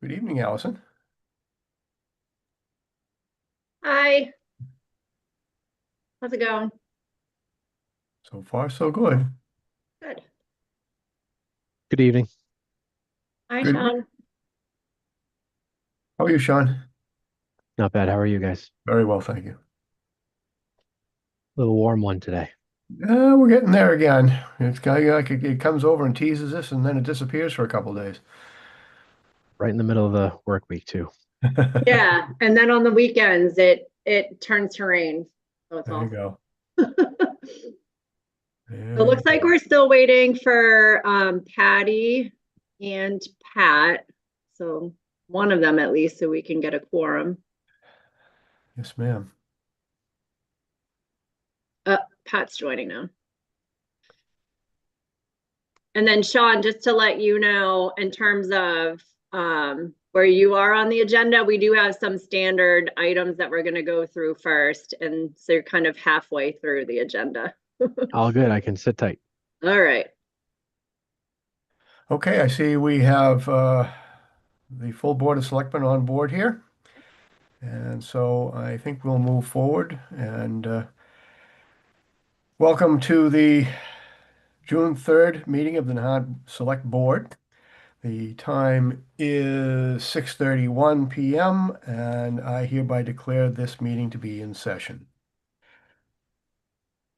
Good evening, Allison. Hi, how's it going? So far, so good. Good. Good evening. Hi, Good. Sean. How are you, Sean? Not bad. How are you guys? Very well, thank you. A little warm one today, We're getting there again. It's kind of like it comes over and teases us, and then it disappears for a couple days. right in the middle of the work week too. Yeah, and then on the weekends it turns to rain. So it's There you awful. go. So it There you looks like go. we're still waiting for Patty and Pat. So one of them at least, so we can get a quorum. Yes, ma'am. Pat's joining now. And then Sean, just to let you know, in terms of where you are on the agenda, we do have some standard items that we're going to go through first. And so you're kind of halfway through the agenda. All good. I can sit tight. All right. Okay, I see we have the full Board of Selectmen on board here. And so I think we'll move forward and welcome to the June 3rd meeting of the Nahant Select Board. The time is 6:31 p.m. and I hereby declare this meeting to be in session.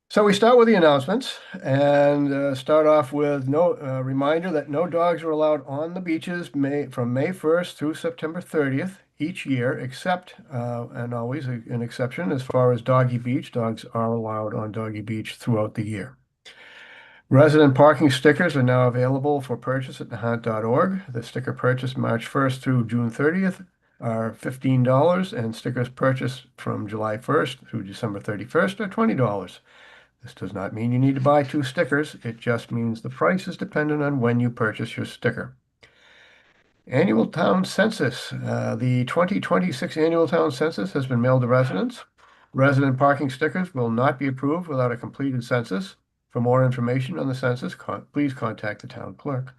So we start with the announcements and start off with no reminder that no dogs are allowed on the beaches from May 1st through September 30th each year, except and always an exception as far as Doggy Beach. Dogs are allowed on Doggy Beach throughout the year. Resident parking stickers are now available for purchase at nahant.org. The sticker purchased March 1st through June 30th are $15, and stickers purchased from July 1st through December 31st are $20. This does not mean you need to buy two stickers. It just means the price is dependent on when you purchase your sticker. Annual Town Census. The 2026 Annual Town Census has been mailed to residents. Resident parking stickers will not be approved without a completed census. For more information on the census, please contact the town clerk.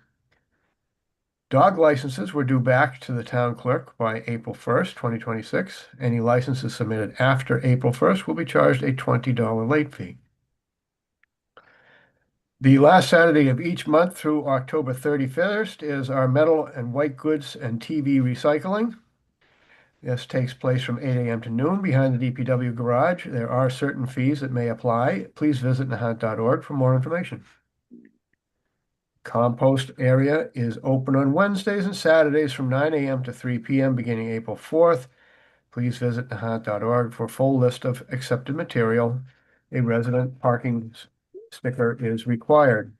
Dog licenses were due back to the town clerk by April 1st, 2026. Any licenses submitted after April 1st will be charged a $20 late fee. The last Saturday of each month through October 31st is our metal and white goods and TV recycling. This takes place from 8 a.m. to noon behind the DPW garage. There are certain fees that may apply. Please visit nahant.org for more information. Compost area is open on Wednesdays and Saturdays from 9 a.m. to 3 p.m. beginning April 4th. Please visit nahant.org for a full list of accepted material. A resident parking sticker is required.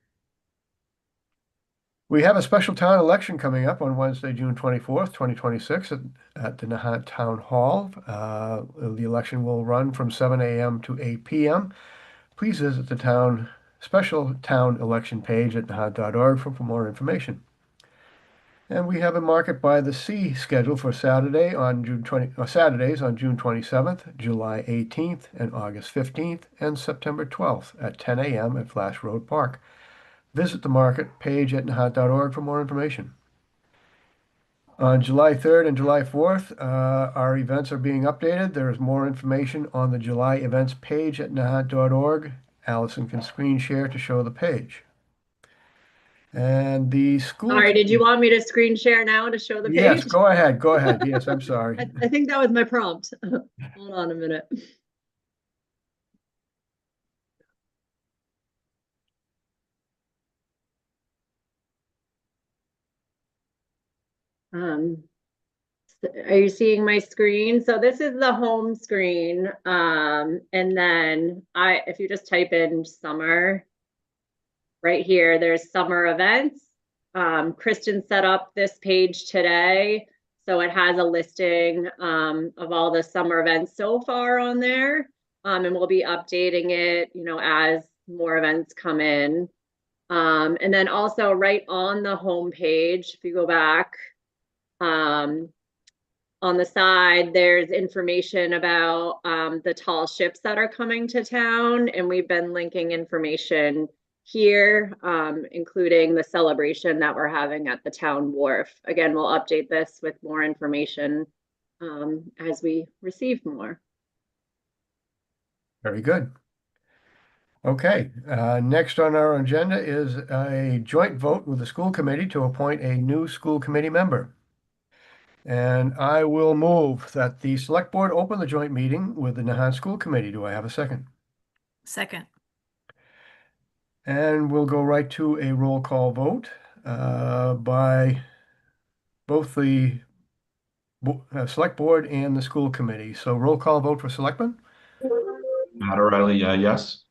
We have a special town election coming up on Wednesday, June 24th, 2026 at the Nahant Town Hall. The election will run from 7 a.m. to 8 p.m. Please visit the special town election page at nahant.org for more information. And we have a Market by the Sea scheduled for Saturdays on June 27th, July 18th, and August 15th, and September 12th at 10 a.m. at Flash Road Park. Visit the market page at nahant.org for more information. On July 3rd and July 4th, our events are being updated. There is more information on the July events page at nahant.org. Allison can screen share to show the page. And the school Sorry, did you committee. want me to screen share now to show the Yes, page? go ahead. Go ahead. Yes, I'm sorry. I think that was my prompt. Hold on a minute. Um, are you seeing my screen? So this is the home screen. And then if you just type in summer right here, there's summer events. Kristen set up this page today. So it has a listing of all the summer events so far on there. And we'll be updating it, as more events come in. And then also right on the home page, if you go back, um, on the side, there's information about the tall ships that are coming to town, and we've been linking information here, including the celebration that we're having at the town wharf. Again, we'll update this with more information as we receive more. Very good. Okay, next on our agenda is a joint vote with the school committee to appoint a new school committee member. And I will move that the select board open the joint meeting with the Nahant School Committee. Do I have a second? Second. And we'll go right to a roll call vote by both the select board and the school committee. So roll call vote for selectmen. Matt O'Reilly, yes.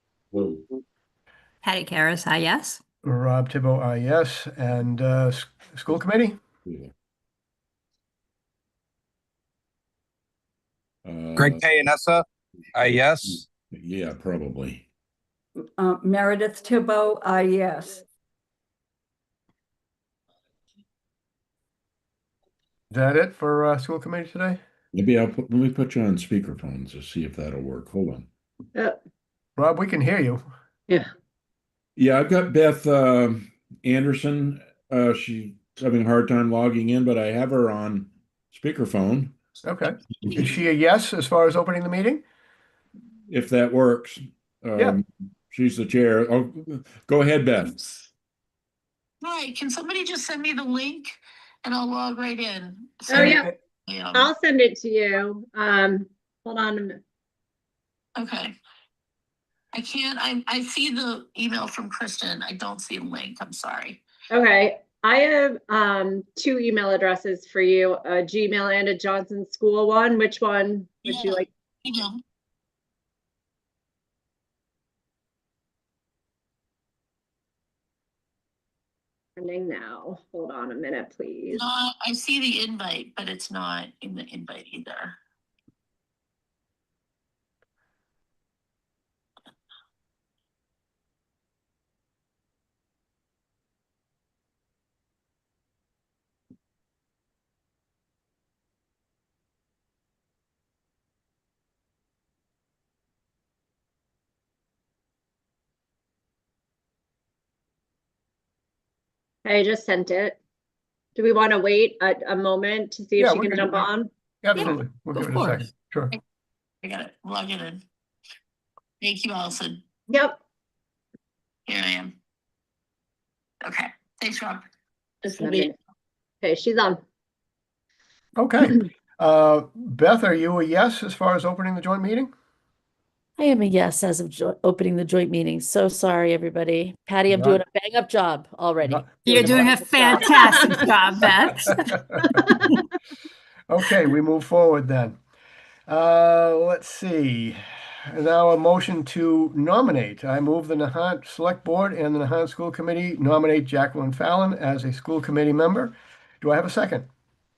Patty Karas, yes. Rob Tibbo, aye, yes. And school committee? Greg Payanessa, yes. Yeah, probably. Meredith Tibbo, yes. Is that it for school committee today? Maybe let me put you on speakerphone to see if that'll work. Hold on. Rob, we can hear you. Yeah. Yeah, I've got Beth Anderson. She's having a hard time logging in, but I have her on speakerphone. Okay. Is she a yes as far as opening the meeting? If that works. Yeah. She's the chair. Oh, go ahead, Beth. Right, can somebody just send me the link and I'll log right in? Oh, yeah. Yeah. I'll send it to you. Hold on a minute. Okay. I can't, I see the email from Kristen. I don't see a link. I'm sorry. Okay. I have two email addresses for you, a Gmail and a Johnson School one. Which one would you Yeah. like? Email. Sending now. Hold on a minute, please. No, I see the invite, but it's not in the invite either. I just sent it. Do we want to wait a moment to see if Yeah, she we can can- jump on? Absolutely. We'll of give it a course. second. Sure. I got it. Log it in. Thank you, Allison. Yep. Here I am. Okay, thanks, Rob. Just let me. Okay, she's on. Okay. Beth, are you a yes as far as opening the joint meeting? I am a yes as of opening the joint meeting. So sorry, everybody. Patty, I'm Not- doing a bang up job already. Not- You're doing a fantastic job, Beth. Okay, we move forward then. Let's see. Now a motion to nominate. I move the Nahant Select Board and the Nahant School Committee nominate Jacqueline Fallon as a school committee member. Do I have a second?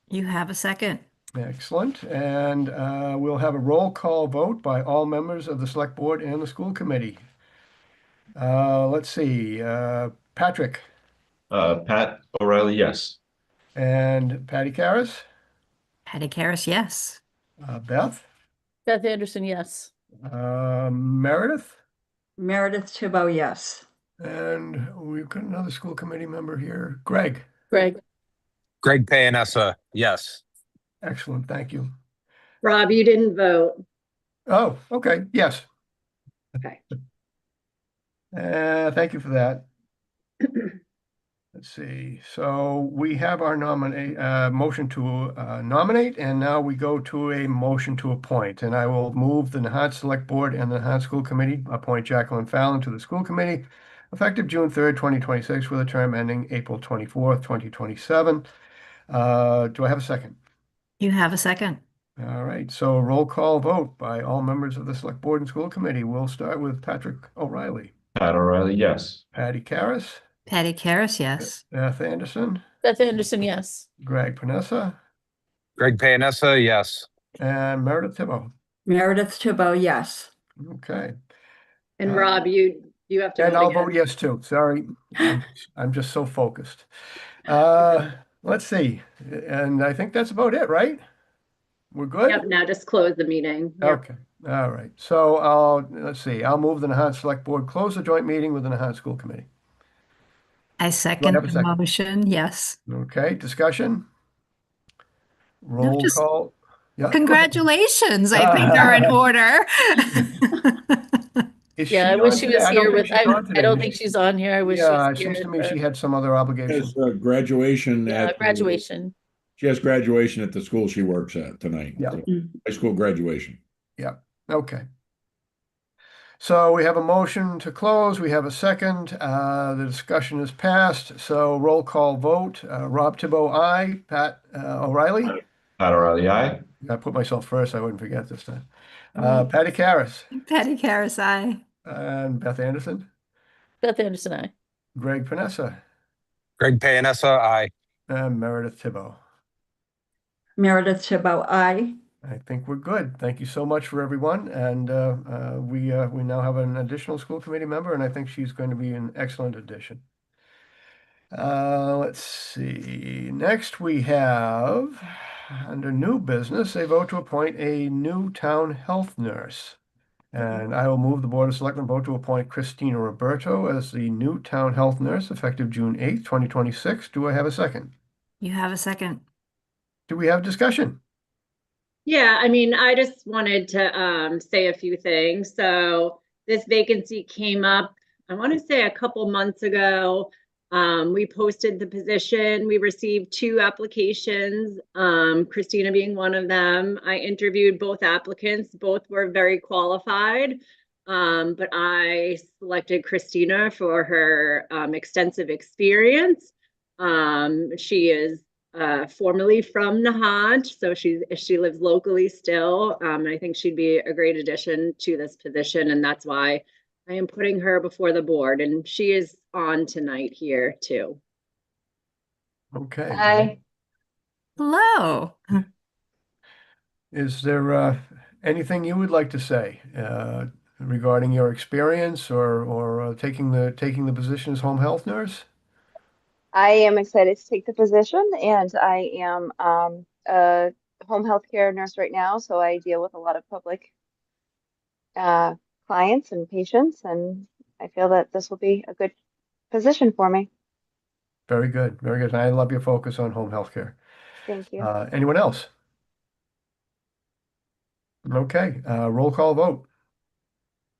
You have a second. Excellent. And we'll have a roll call vote by all members of the Select Board and the school committee. Let's see. Patrick Pat O'Reilly, yes. and Patty Karas. Patty Karas, yes. Beth. Beth Anderson, yes. Meredith. Meredith Tibbo, yes. And we've got another school committee member here. Greg. Greg, Greg Payanessa, yes. Excellent. Thank you. Rob, you didn't vote. Oh, okay. Yes. Okay. Thank you for that. Let's see. So we have our motion to nominate, and now we go to a motion to appoint. And I will move the Nahant Select Board and the Nahant School Committee appoint Jacqueline Fallon to the school committee effective June 3rd, 2026, with a term ending April 24th, 2027. Do I have a second? You have a second. All right. So a roll call vote by all members of the Select Board and School Committee. We'll start with Patrick O'Reilly, Pat O'Reilly, yes. Patty Karas, Patty Karas, yes. Beth Anderson, Beth Anderson, yes. Greg Panessa, Greg Payanessa, yes. and Meredith Tibbo. Meredith Tibbo, yes. Okay. And Rob, you have to And vote I'll again. vote yes too. Sorry. I'm just so focused. Let's see. And I think that's about it, right? We're good? Yep, now just close the meeting. Yep. Okay. All right. So let's see. I'll move the Nahant Select Board, close the joint meeting with the Nahant School Committee. I Do I second have a the second? motion, yes. Okay, discussion? No, Roll just call. Yeah, go ahead. congratulations, I think are in order. Is Yeah, I she wish on she today? was I don't here think with, she's on I today. don't think she's on here. I wish she Yeah, was it seems to here. me she had some other Has obligation. graduation Yeah, at graduation. she has graduation at the school she works at tonight. Yeah. So, high school graduation. Yeah, okay. So we have a motion to close. We have a second. The discussion is passed. So roll call vote. Rob Thibault, aye. Pat O'Reilly. Pat O'Reilly, aye. I put myself first. I wouldn't forget this time. Patty Karras Patty Karas, aye. and Beth Anderson. Beth Anderson, I. Greg Panessa Greg Panessa, aye. and Meredith Thibault. Meredith Chabot, aye. I think we're good. Thank you so much for everyone. And we now have an additional school committee member, and I think she's going to be an excellent addition. Let's see. Next, we have, under new business, a vote to appoint a new town health nurse. And I will move the Board of Selectmen vote to appoint Christina Roberto as the new town health nurse effective June 8th, 2026. Do I have a second? You have a second. Do we have discussion? Yeah, I mean, I just wanted to say a few things. So this vacancy came up, I want to say a couple months ago. We posted the position. We received 2 applications, Christina being one of them. I interviewed both applicants. Both were very qualified. But I selected Christina for her extensive experience. She is formerly from Nahant, so she lives locally still. I think she'd be a great addition to this position, and that's why I am putting her before the board, and she is on tonight here too. Okay. Hi. Hello. Is there anything you would like to say regarding your experience or taking the position as home health nurse? I am excited to take the position, and I am a home health care nurse right now, so I deal with a lot of public clients and patients, and I feel that this will be a good position for me. Very good, very good. I love your focus on home health care. Thank you. Anyone else? Okay, roll call vote.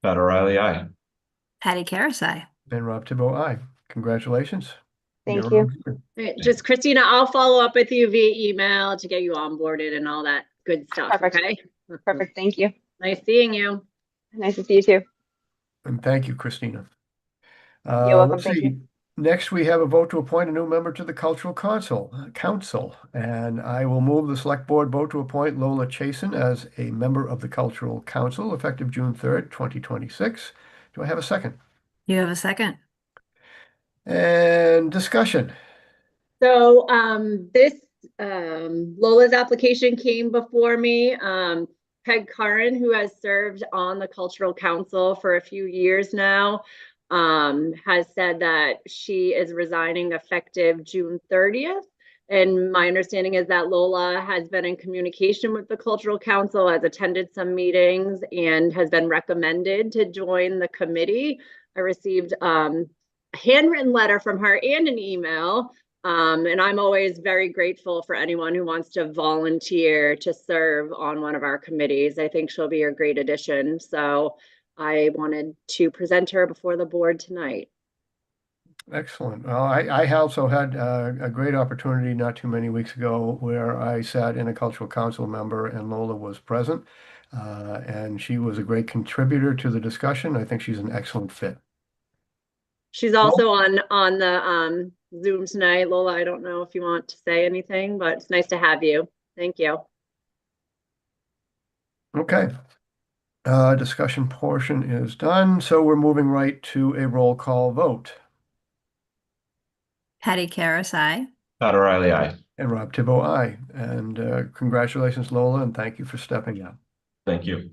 Pat O'Reilly, aye. Patty Karas, aye. And Rob Thibault, aye. Congratulations. Thank You're you. on board. Just Christina, I'll follow up with you via email to get you onboarded and all that good stuff. Perfect. Okay. Perfect. Thank you. Nice seeing you. Nice to see you too. And thank you, Christina. You're welcome. Let's Thank see. you. Next, we have a vote to appoint a new member to the Cultural Council, and I will move the Select Board vote to appoint Lola Chasen as a member of the Cultural Council effective June 3rd, 2026. Do I have a second? You have a second. And discussion. So this Lola's application came before me. Peg Curran, who has served on the Cultural Council for a few years now, has said that she is resigning effective June 30th. And my understanding is that Lola has been in communication with the Cultural Council, has attended some meetings, and has been recommended to join the committee. I received a handwritten letter from her and an email. And I'm always very grateful for anyone who wants to volunteer to serve on one of our committees. I think she'll be a great addition. So I wanted to present her before the board tonight. Excellent. Well, I also had a great opportunity not too many weeks ago where I sat in a Cultural Council member and Lola was present. And she was a great contributor to the discussion. I think she's an excellent fit. She's also on the Zoom tonight. Lola, I don't know if you want to say anything, but it's nice to have you. Thank you. Okay. Discussion portion is done. So we're moving right to a roll call vote. Patty Karas, aye. Pat O'Reilly, aye. And Rob Thibault, aye. And congratulations, Lola, and thank you for stepping up. Thank you.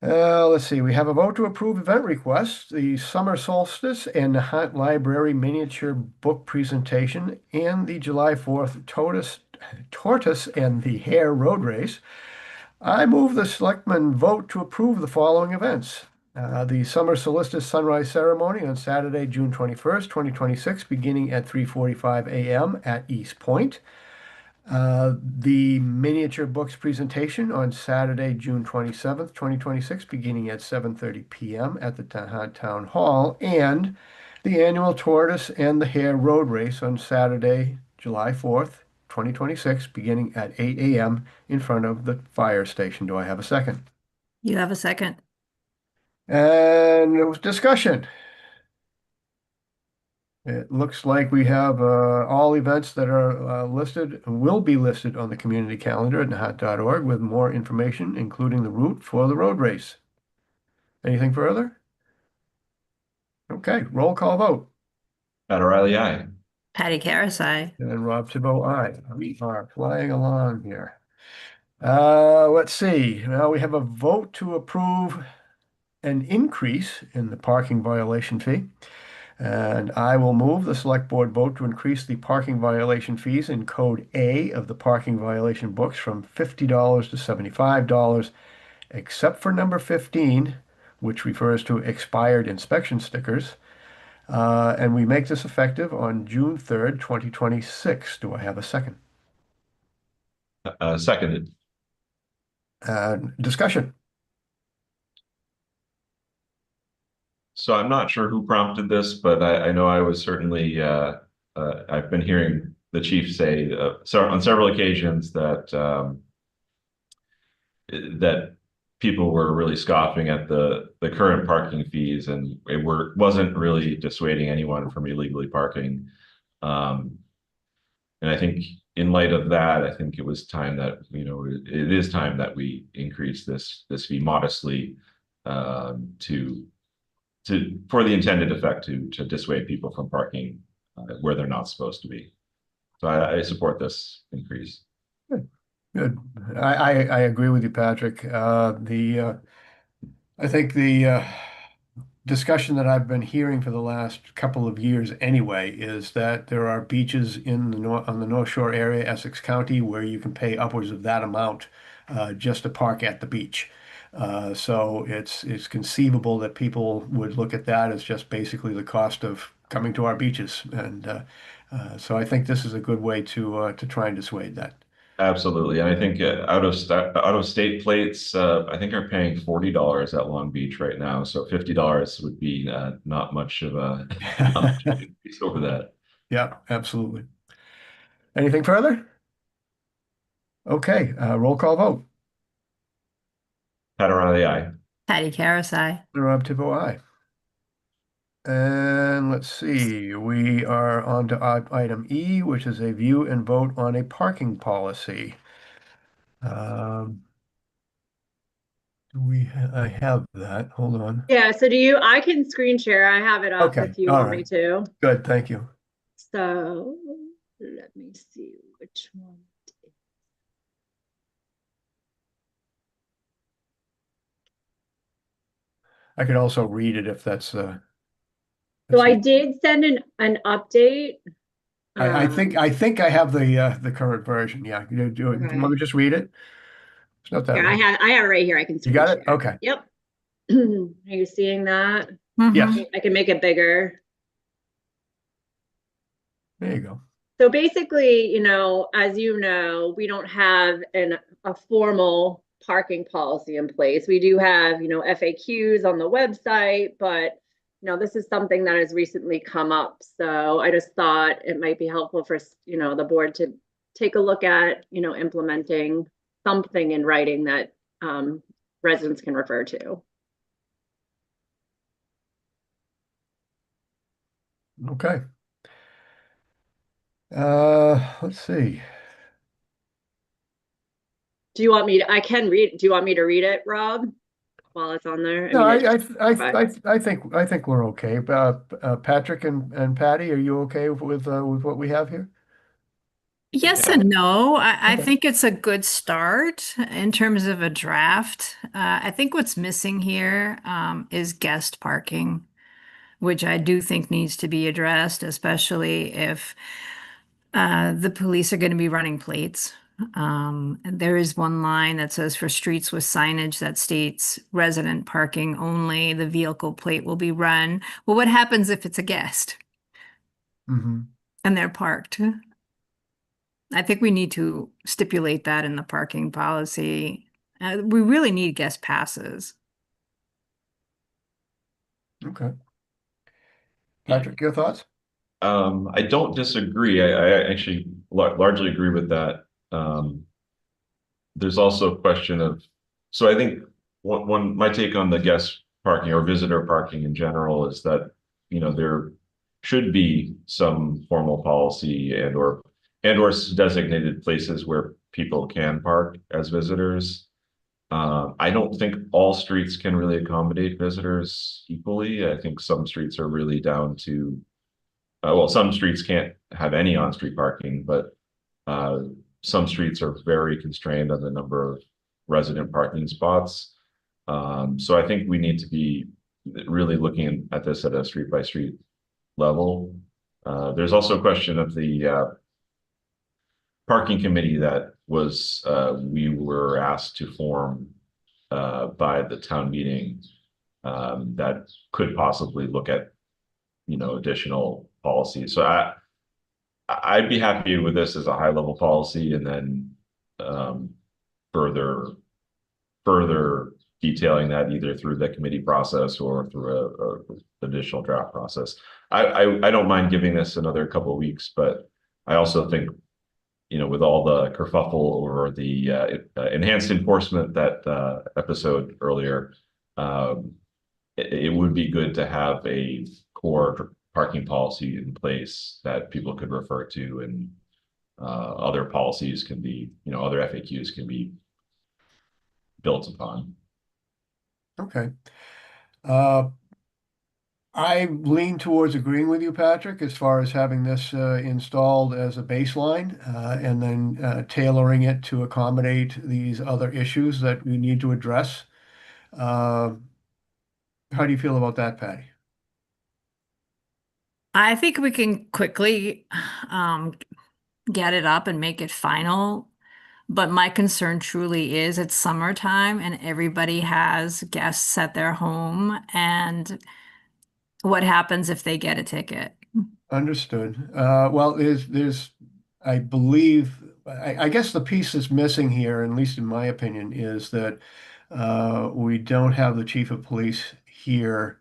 Let's see, we have a vote to approve event requests, the summer solstice and the Nahant Library miniature book presentation, and the July 4th Tortoise and the Hare Road Race. I move the selectmen vote to approve the following events. The summer solstice sunrise ceremony on Saturday, June 21st, 2026, beginning at 3:45 a.m. at East Point. The miniature books presentation on Saturday, June 27th, 2026, beginning at 7:30 p.m. at the Nahant Town Hall, and the annual Tortoise and the Hare Road Race on Saturday, July 4th, 2026, beginning at 8 a.m. in front of the fire station. Do I have a second? You have a second. And it was discussion. It looks like we have all events that are listed will be listed on the community calendar at nahat.org with more information, including the route for the road race. Anything further? Okay, roll call vote. Pat O'Reilly, aye. Patty Karasai. And Rob Thibault, aye. We are flying along here. Let's see. Now we have a vote to approve an increase in the parking violation fee. And I will move the select board vote to increase the parking violation fees in code A of the parking violation books from $50 to $75, except for number 15, which refers to expired inspection stickers. And we make this effective on June 3rd, 2026. Do I have a second? Seconded. Discussion. So I'm not sure who prompted this, but I know I was certainly, I've been hearing the chief say on several occasions that that people were really scoffing at the current parking fees, and wasn't really dissuading anyone from illegally parking. And I think in light of that, I think it was time that, it is time that we increase this fee modestly for the intended effect to dissuade people from parking where they're not supposed to be. So I support this increase. Good. I agree with you, Patrick. I think the discussion that I've been hearing for the last couple of years anyway is that there are beaches in the on the North Shore area, Essex County, where you can pay upwards of that amount just to park at the beach. So it's conceivable that people would look at that as just basically the cost of coming to our beaches, and so I think this is a good way to try and dissuade that. Absolutely, and I think out of state plates, I think are paying $40 at Long Beach right now. So $50 would be not much of a not much of an increase over that. Yeah, absolutely. Anything further? Okay, roll call vote. Pat O'Reilly, aye. Patty Karasai. Rob Tippo, aye. And let's see, we are on to item E, which is a view and vote on a parking policy. I have that. Hold on. Yeah, so I can screen share. I have it up Okay, if you all want me right. to. Good, thank you. So let me see which one. I could also read it if that's So I did send an update. I think I have the current version. Yeah, do you want me to just read it? It's not that Here, long. I have it right here. I can You screen got it? share. Okay. Yep. Are you seeing that? Yes. I can make it bigger. There you go. So basically, as you know, we don't have a formal parking policy in place. We do have, FAQs on the website, but this is something that has recently come up. So I just thought it might be helpful for, the board to take a look at, implementing something in writing that residents can refer to. Okay. Let's see. Do you want me to, I can read, do you want me to read it, Rob? While it's on there? No, I I think we're okay. Patrick and Patty, are you okay with what we have here? Yes Yeah. and no. I Okay. think it's a good start in terms of a draft. I think what's missing here is guest parking, which I do think needs to be addressed, especially if the police are going to be running plates And there is one line that says for streets with signage that states resident parking only, the vehicle plate will be run. Well, what happens if it's a guest Mhm. and they're parked? I think we need to stipulate that in the parking policy. We really need guest passes. Okay. Patrick, your thoughts? I don't disagree. I actually largely agree with that. There's also a question of, so I think my take on the guest parking or visitor parking in general is that, there should be some formal policy and or designated places where people can park as visitors. I don't think all streets can really accommodate visitors equally. I think some streets are really down to, well, some streets can't have any on-street parking, but uh, some streets are very constrained on the number of resident parking spots. So I think we need to be really looking at this at a street by street level. There's also a question of the parking committee that we were asked to form by the town meeting that could possibly look at, additional policies. So I'd be happy with this as a high level policy, and then further detailing that either through the committee process or through a additional draft process. I don't mind giving this another couple of weeks, but I also think, with all the kerfuffle over the enhanced enforcement, that episode earlier, it would be good to have a core parking policy in place that people could refer to, and other policies can be, other FAQs can be built upon. Okay. I lean towards agreeing with you, Patrick, as far as having this installed as a baseline and then tailoring it to accommodate these other issues that we need to address. How do you feel about that, Patty? I think we can quickly um, get it up and make it final. But my concern truly is it's summertime and everybody has guests at their home. And what happens if they get a ticket? Understood. Well, I believe, I guess the piece that's missing here, at least in my opinion, is that we don't have the chief of police here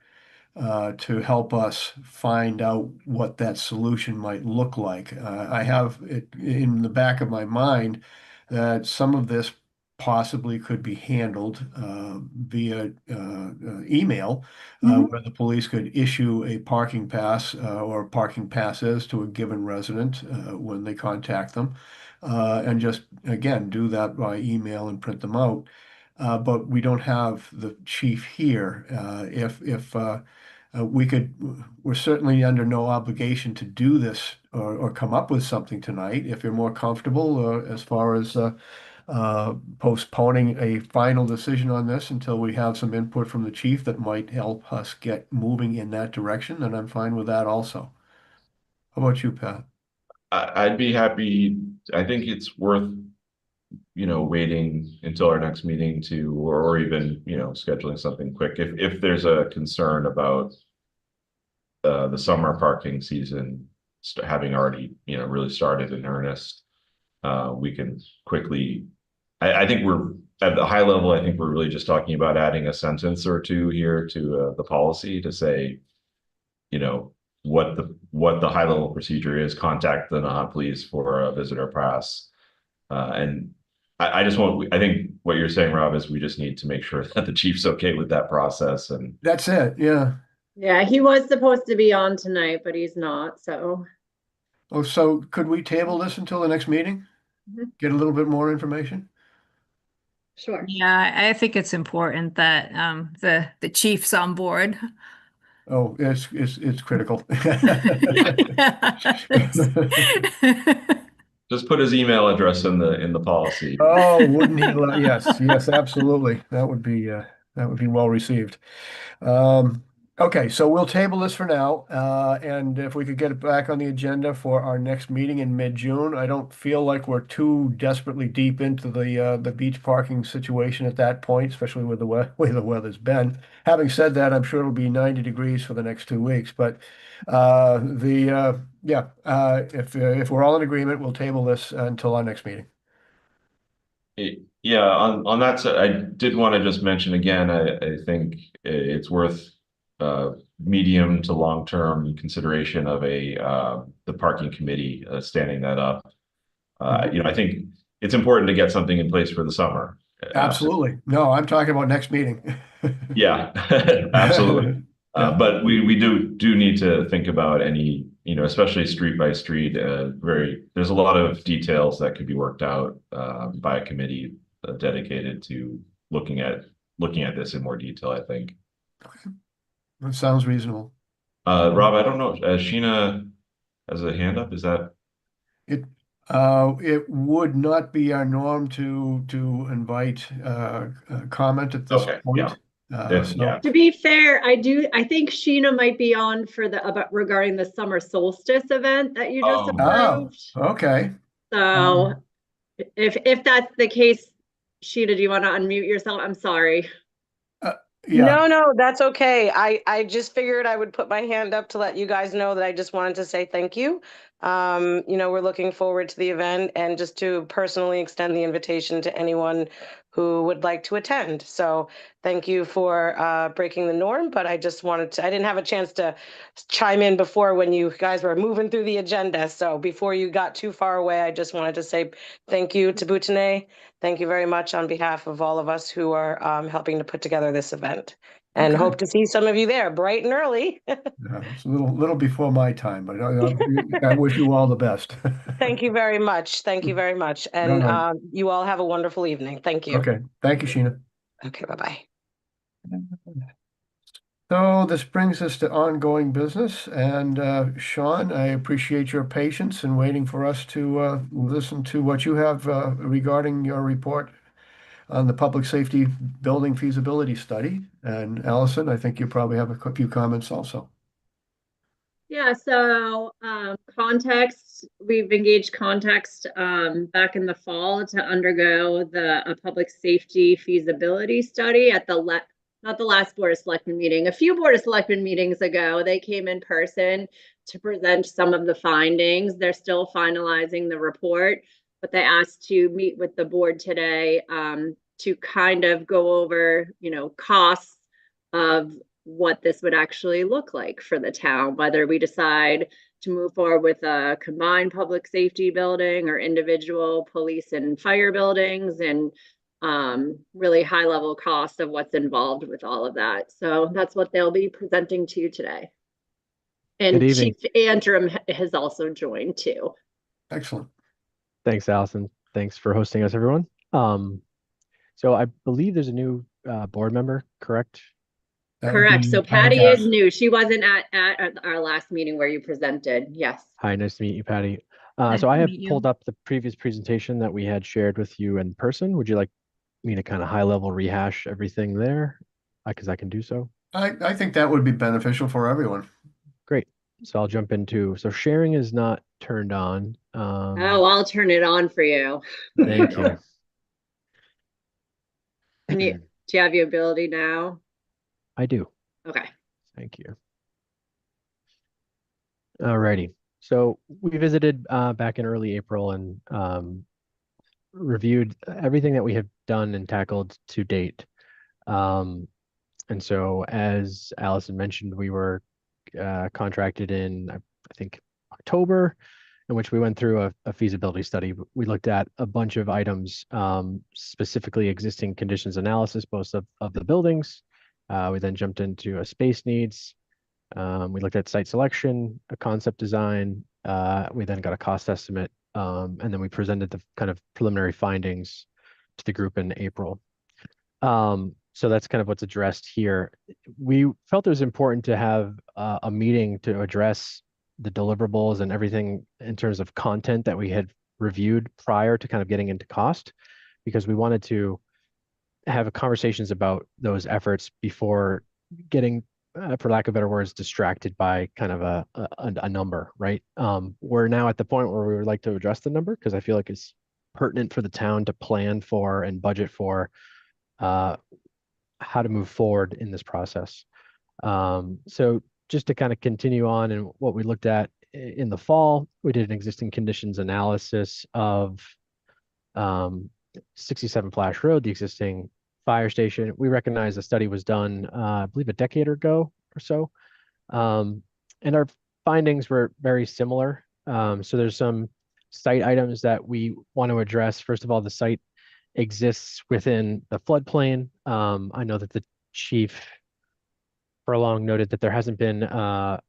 to help us find out what that solution might look like. I have it in the back of my mind that some of this possibly could be handled via email, where the police could issue a parking pass or parking passes to a given resident when they contact them, and just again do that by email and print them out. But we don't have the chief here. If we're certainly under no obligation to do this or come up with something tonight. If you're more comfortable as far as postponing a final decision on this until we have some input from the chief that might help us get moving in that direction, then I'm fine with that also. How about you, Pat? I'd be happy. I think it's worth, waiting until our next meeting or even, scheduling something quick. If there's a concern about the summer parking season having already, really started in earnest, we can quickly, I think we're at the high level. I think we're really just talking about adding a sentence or two here to the policy to say, what the high level procedure is. Contact the Nahant police for a visitor pass, and I think what you're saying, Rob, is we just need to make sure that the chief's okay with that process. And That's it. Yeah. Yeah, he was supposed to be on tonight, but he's not, so. Oh, so could we table this until the next meeting? Mhm. Get a little bit more information? Sure. Yeah, I think it's important that the chief's on board. Oh, it's critical. just put his email address in the policy. Oh, wouldn't he? Yes, absolutely. That would be well received. Okay, so we'll table this for now, and if we could get it back on the agenda for our next meeting in mid-June. I don't feel like we're too desperately deep into the beach parking situation at that point, especially with the way the weather's been. Having said that, I'm sure it'll be 90 degrees for the next 2 weeks, but if we're all in agreement, we'll table this until our next meeting. Yeah, on that side, I did want to just mention again, I think it's worth medium to long-term consideration of the parking committee standing that up. I think it's important to get something in place for the summer. Absolutely. No, I'm talking about next meeting. Yeah, absolutely. Yeah. But we do need to think about any, especially street by street, there's a lot of details that could be worked out by a committee dedicated to looking at this in more detail, I think. That sounds reasonable. Rob, I don't know, Sheena has a hand up, is that? It would not be our norm to invite comment at this Okay, point. yeah. To be fair, I think Sheena might be on for regarding the summer solstice event that you just Oh, approved. okay. So if that's the case, Sheena, do you want to unmute yourself? I'm sorry. Yeah. No, that's okay. I just figured I would put my hand up to let you guys know that I just wanted to say thank you. We're looking forward to the event and just to personally extend the invitation to anyone who would like to attend. So thank you for breaking the norm, but I didn't have a chance to chime in before when you guys were moving through the agenda. So before you got too far away, I just wanted to say thank you to Boutonnet. Thank you very much on behalf of all of us who are helping to put together this event, and Okay. hope to see some of you there bright and early. It's a little before my time, but I wish you all the best. Thank you very much. Thank you very much. And All right. you all have a wonderful evening. Thank you. Okay. Thank you, Sheena. Okay, bye-bye. So this brings us to ongoing business. And Sean, I appreciate your patience in waiting for us to listen to what you have regarding your report on the public safety building feasibility study. And Allison, I think you probably have a few comments also. Yeah, so Context, we've engaged Context back in the fall to undergo a public safety feasibility study at not the last Board of Selectmen meeting, a few Board of Selectmen meetings ago. They came in person to present some of the findings. They're still finalizing the report, but they asked to meet with the board today to kind of go over, costs of what this would actually look like for the town, whether we decide to move forward with a combined public safety building or individual police and fire buildings, and really high level cost of what's involved with all of that. So that's what they'll be presenting to you today. And Good evening. Chief Antrim has also joined too. Excellent. Thanks, Allison. Thanks for hosting us, everyone. So I believe there's a new board member, correct? Correct. So Patty is new. She wasn't at our last meeting where you presented. Yes. Hi, nice to meet you, Patty. Nice So I to have meet you. pulled up the previous presentation that we had shared with you in person. Would you like me to kind of high level rehash everything there? Because I can do so. I think that would be beneficial for everyone. Great. So I'll jump into, so sharing is not turned on. Oh, I'll turn it on for you. Thank you. Do you have your ability now? I do. Okay. Thank you. Alrighty. So we visited back in early April and reviewed everything that we have done and tackled to date. And so, as Allison mentioned, we were contracted in, I think, October, in which we went through a feasibility study. We looked at a bunch of items, specifically existing conditions analysis, both of the buildings. We then jumped into a space needs. We looked at site selection, a concept design. We then got a cost estimate, and then we presented the kind of preliminary findings to the group in April. So that's kind of what's addressed here. We felt it was important to have a meeting to address the deliverables and everything in terms of content that we had reviewed prior to kind of getting into cost, because we wanted to have conversations about those efforts before getting for lack of better words, distracted by kind of a number, right? We're now at the point where we would like to address the number because I feel like it's pertinent for the town to plan for and budget for how to move forward in this process. So just to kind of continue on and what we looked at in the fall, we did an existing conditions analysis of 67 Flash Road, the existing fire station. We recognize the study was done, I believe, a decade ago or so. And our findings were very similar. So there's some site items that we want to address. First of all, the site exists within the floodplain. I know that the chief Furlong noted that there hasn't been a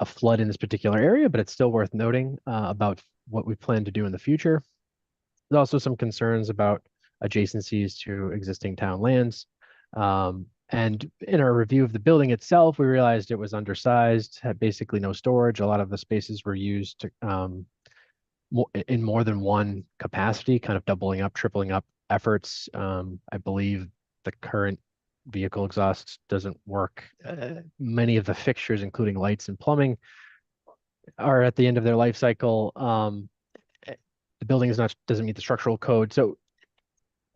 flood in this particular area, but it's still worth noting about what we plan to do in the future. There's also some concerns about adjacencies to existing town lands. And in our review of the building itself, we realized it was undersized, had basically no storage. A lot of the spaces were used to, in more than one capacity, kind of doubling up, tripling up efforts. I believe the current vehicle exhaust doesn't work. Many of the fixtures, including lights and plumbing, are at the end of their life cycle. The building doesn't meet the structural code. So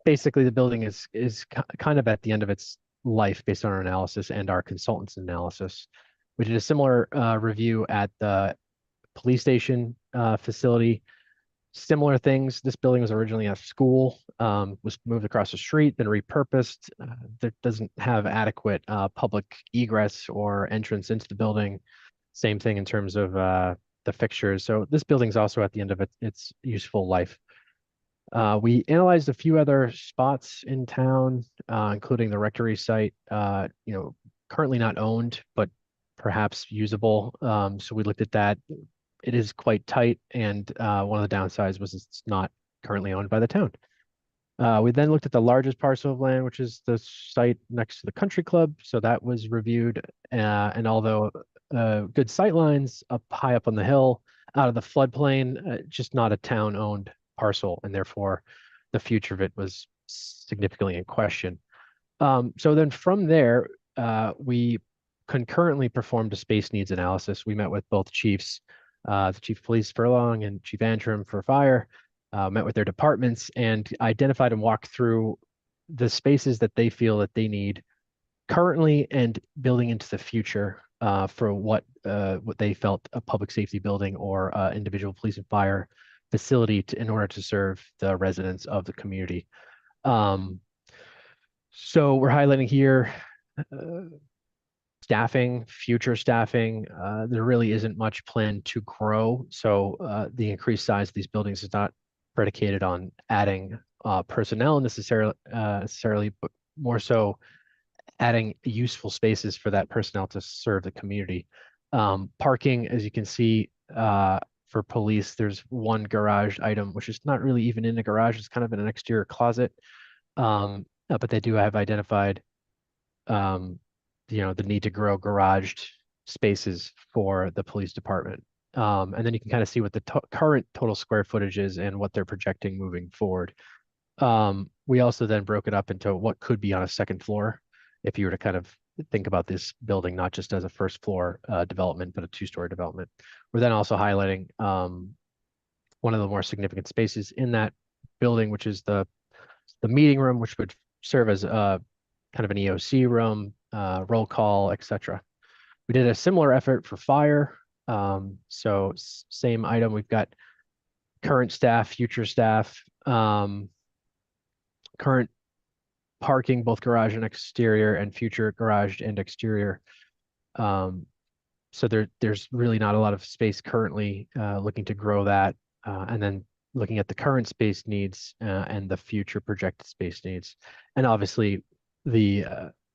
basically the building is kind of at the end of its life based on our analysis and our consultant's analysis. We did a similar review at the police station facility. Similar things. This building was originally a school, was moved across the street, then repurposed. That doesn't have adequate public egress or entrance into the building. Same thing in terms of the fixtures. So this building's also at the end of its useful life. We analyzed a few other spots in town, including the rectory site, currently not owned, but perhaps usable. So we looked at that. It is quite tight, and one of the downsides was it's not currently owned by the town. We then looked at the largest parcel of land, which is the site next to the country club. So that was reviewed, and although good sight lines up high up on the hill, out of the floodplain, just not a town-owned parcel, and therefore the future of it was significantly in question. So then from there, we concurrently performed a space needs analysis. We met with both chiefs, the chief of police Furlong and Chief Antrim for fire, met with their departments and identified and walked through the spaces that they feel that they need currently and building into the future for what they felt a public safety building or individual police and fire facility in order to serve the residents of the community. So we're highlighting here staffing, future staffing. There really isn't much plan to grow. So the increased size of these buildings is not predicated on adding personnel necessarily, but more so adding useful spaces for that personnel to serve the community. Parking, as you can see, for police, there's one garage item, which is not really even in a garage. It's kind of in an exterior closet. But they do have identified, the need to grow garaged spaces for the police department. And then you can kind of see what the current total square footage is and what they're projecting moving forward. We also then broke it up into what could be on a second floor if you were to kind of think about this building not just as a first floor development, but a two-story development. We're then also highlighting one of the more significant spaces in that building, which is the meeting room, which would serve as a kind of an EOC room, roll call, etc. We did a similar effort for fire. So same item. We've got current staff, future staff, current parking, both garage and exterior, and future garage and exterior. So there's really not a lot of space currently, looking to grow that. And then looking at the current space needs and the future projected space needs. And obviously the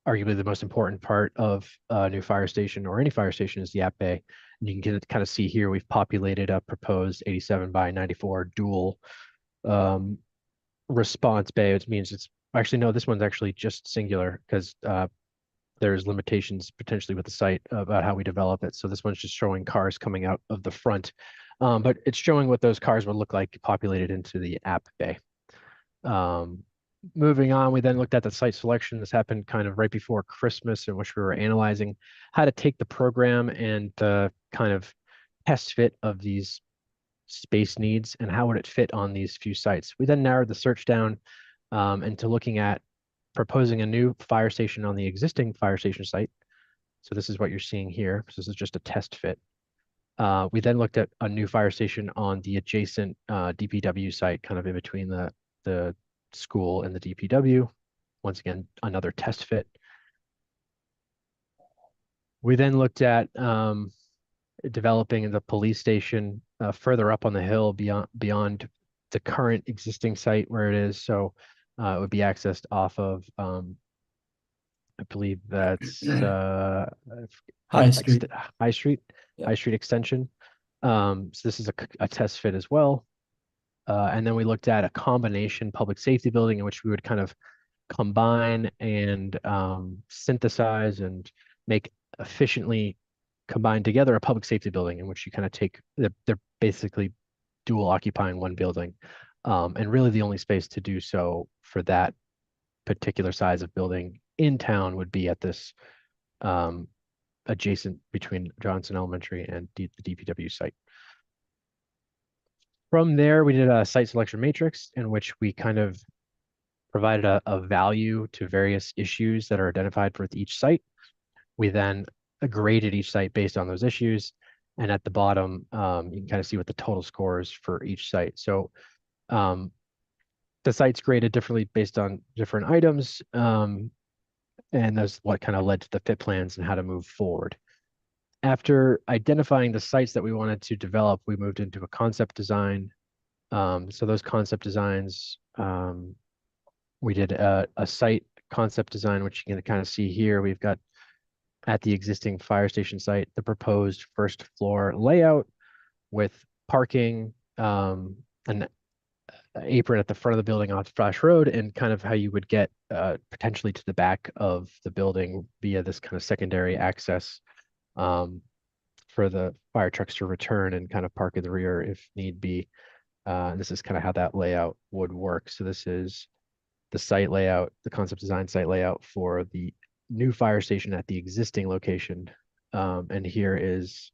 arguably the most important part of a new fire station or any fire station is the app bay. And you can kind of see here, we've populated a proposed 87 by 94 dual response bay, which means it's actually, no, this one's actually just singular because there's limitations potentially with the site about how we develop it. So this one's just showing cars coming out of the front, but it's showing what those cars would look like populated into the app bay. Moving on, we then looked at the site selection. This happened kind of right before Christmas, in which we were analyzing how to take the program and the kind of test fit of these space needs and how would it fit on these few sites. We then narrowed the search down into looking at proposing a new fire station on the existing fire station site. So this is what you're seeing here. So this is just a test fit. We then looked at a new fire station on the adjacent DPW site, kind of in between the school and the DPW. Once again, another test fit. We then looked at developing the police station further up on the hill beyond the current existing site where it is. So it would be accessed off of, I believe that's High Street. High Street, Yeah. High Street extension. So this is a test fit as well. And then we looked at a combination public safety building in which we would kind of combine and synthesize and make efficiently combined together a public safety building in which you kind of take, they're basically dual occupying one building. And really the only space to do so for that particular size of building in town would be at this adjacent between Johnson Elementary and the DPW site. From there, we did a site selection matrix in which we kind of provided a value to various issues that are identified for each site. We then graded each site based on those issues. And at the bottom, you can kind of see what the total scores for each site. So the site's graded differently based on different items. And that's what kind of led to the fit plans and how to move forward. After identifying the sites that we wanted to develop, we moved into a concept design. So those concept designs, we did a site concept design, which you can kind of see here. We've got at the existing fire station site, the proposed first floor layout with parking, an apron at the front of the building off Flash Road, and kind of how you would get potentially to the back of the building via this kind of secondary access for the fire trucks to return and kind of park in the rear if need be. And this is kind of how that layout would work. So this is the site layout, the concept design site layout for the new fire station at the existing location. And here is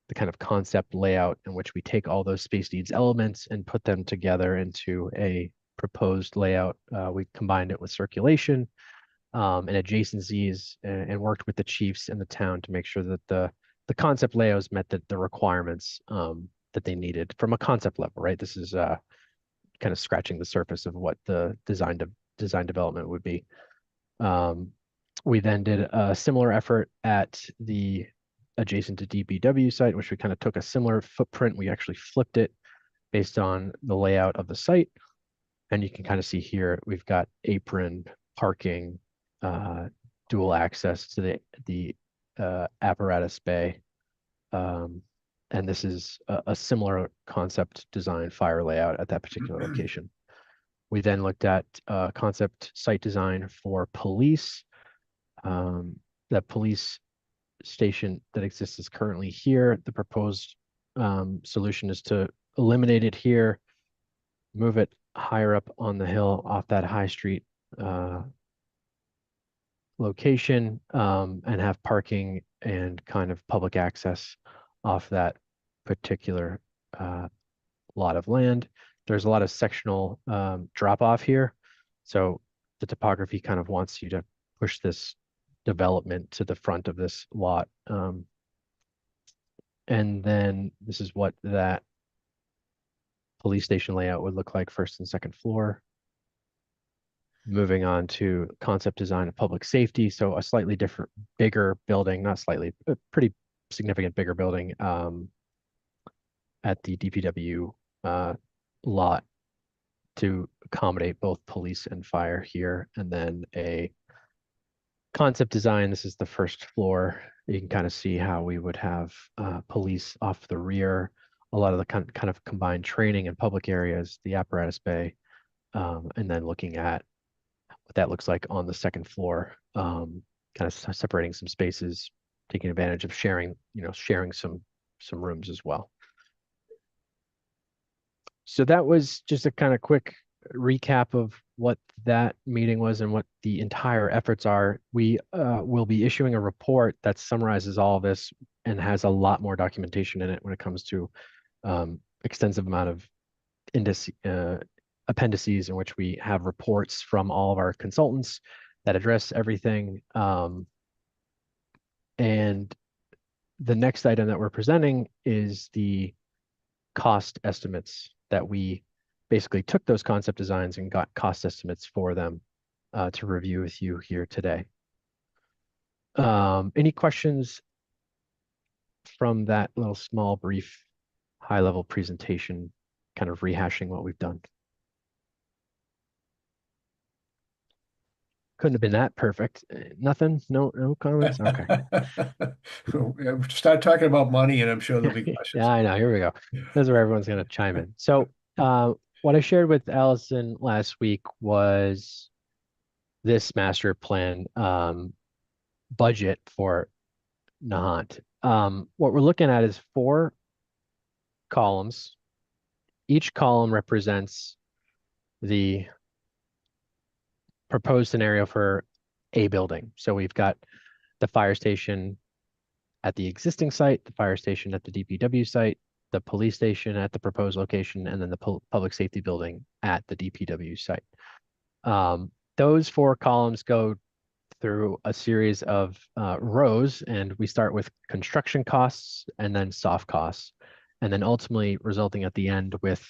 the kind of concept layout in which we take all those space needs elements and put them together into a proposed layout. We combined it with circulation and adjacencies and worked with the chiefs in the town to make sure that the concept layouts met the requirements that they needed from a concept level, right? This is kind of scratching the surface of what the design development would be. We then did a similar effort at the adjacent to DPW site, which we kind of took a similar footprint. We actually flipped it based on the layout of the site. And you can kind of see here, we've got apron, parking, dual access to the apparatus bay. And this is a similar concept design fire layout at that particular location. We then looked at concept site design for police. The police station that exists is currently here. The proposed solution is to eliminate it here, move it higher up on the hill off that High Street location, and have parking and kind of public access off that particular lot of land. There's a lot of sectional drop off here. So the topography kind of wants you to push this development to the front of this lot. And then this is what that police station layout would look like, first and second floor. Moving on to concept design of public safety. So a slightly different, bigger building, not slightly, a pretty significant bigger building at the DPW lot to accommodate both police and fire here. And then a concept design. This is the first floor. You can kind of see how we would have police off the rear, a lot of the kind of combined training and public areas, the apparatus bay, and then looking at what that looks like on the second floor, kind of separating some spaces, taking advantage of sharing some rooms as well. So that was just a kind of quick recap of what that meeting was and what the entire efforts are, we will be issuing a report that summarizes all of this and has a lot more documentation in it when it comes to extensive amount of appendices in which we have reports from all of our consultants that address everything. And the next item that we're presenting is the cost estimates that we basically took those concept designs and got cost estimates for them to review with you here today. Any questions from that little small, brief, high-level presentation, kind of rehashing what we've done? Couldn't have been that perfect. Nothing? No comments? Okay. Start talking about money and I'm sure there'll be questions. Yeah, I know. Here we go. This is where everyone's going to chime in. So what I shared with Allison last week was this master plan budget for Nahant. What we're looking at is 4 columns. Each column represents the proposed scenario for a building. So we've got the fire station at the existing site, the fire station at the DPW site, the police station at the proposed location, and then the public safety building at the DPW site. Those 4 columns go through a series of rows, and we start with construction costs and then soft costs, and then ultimately resulting at the end with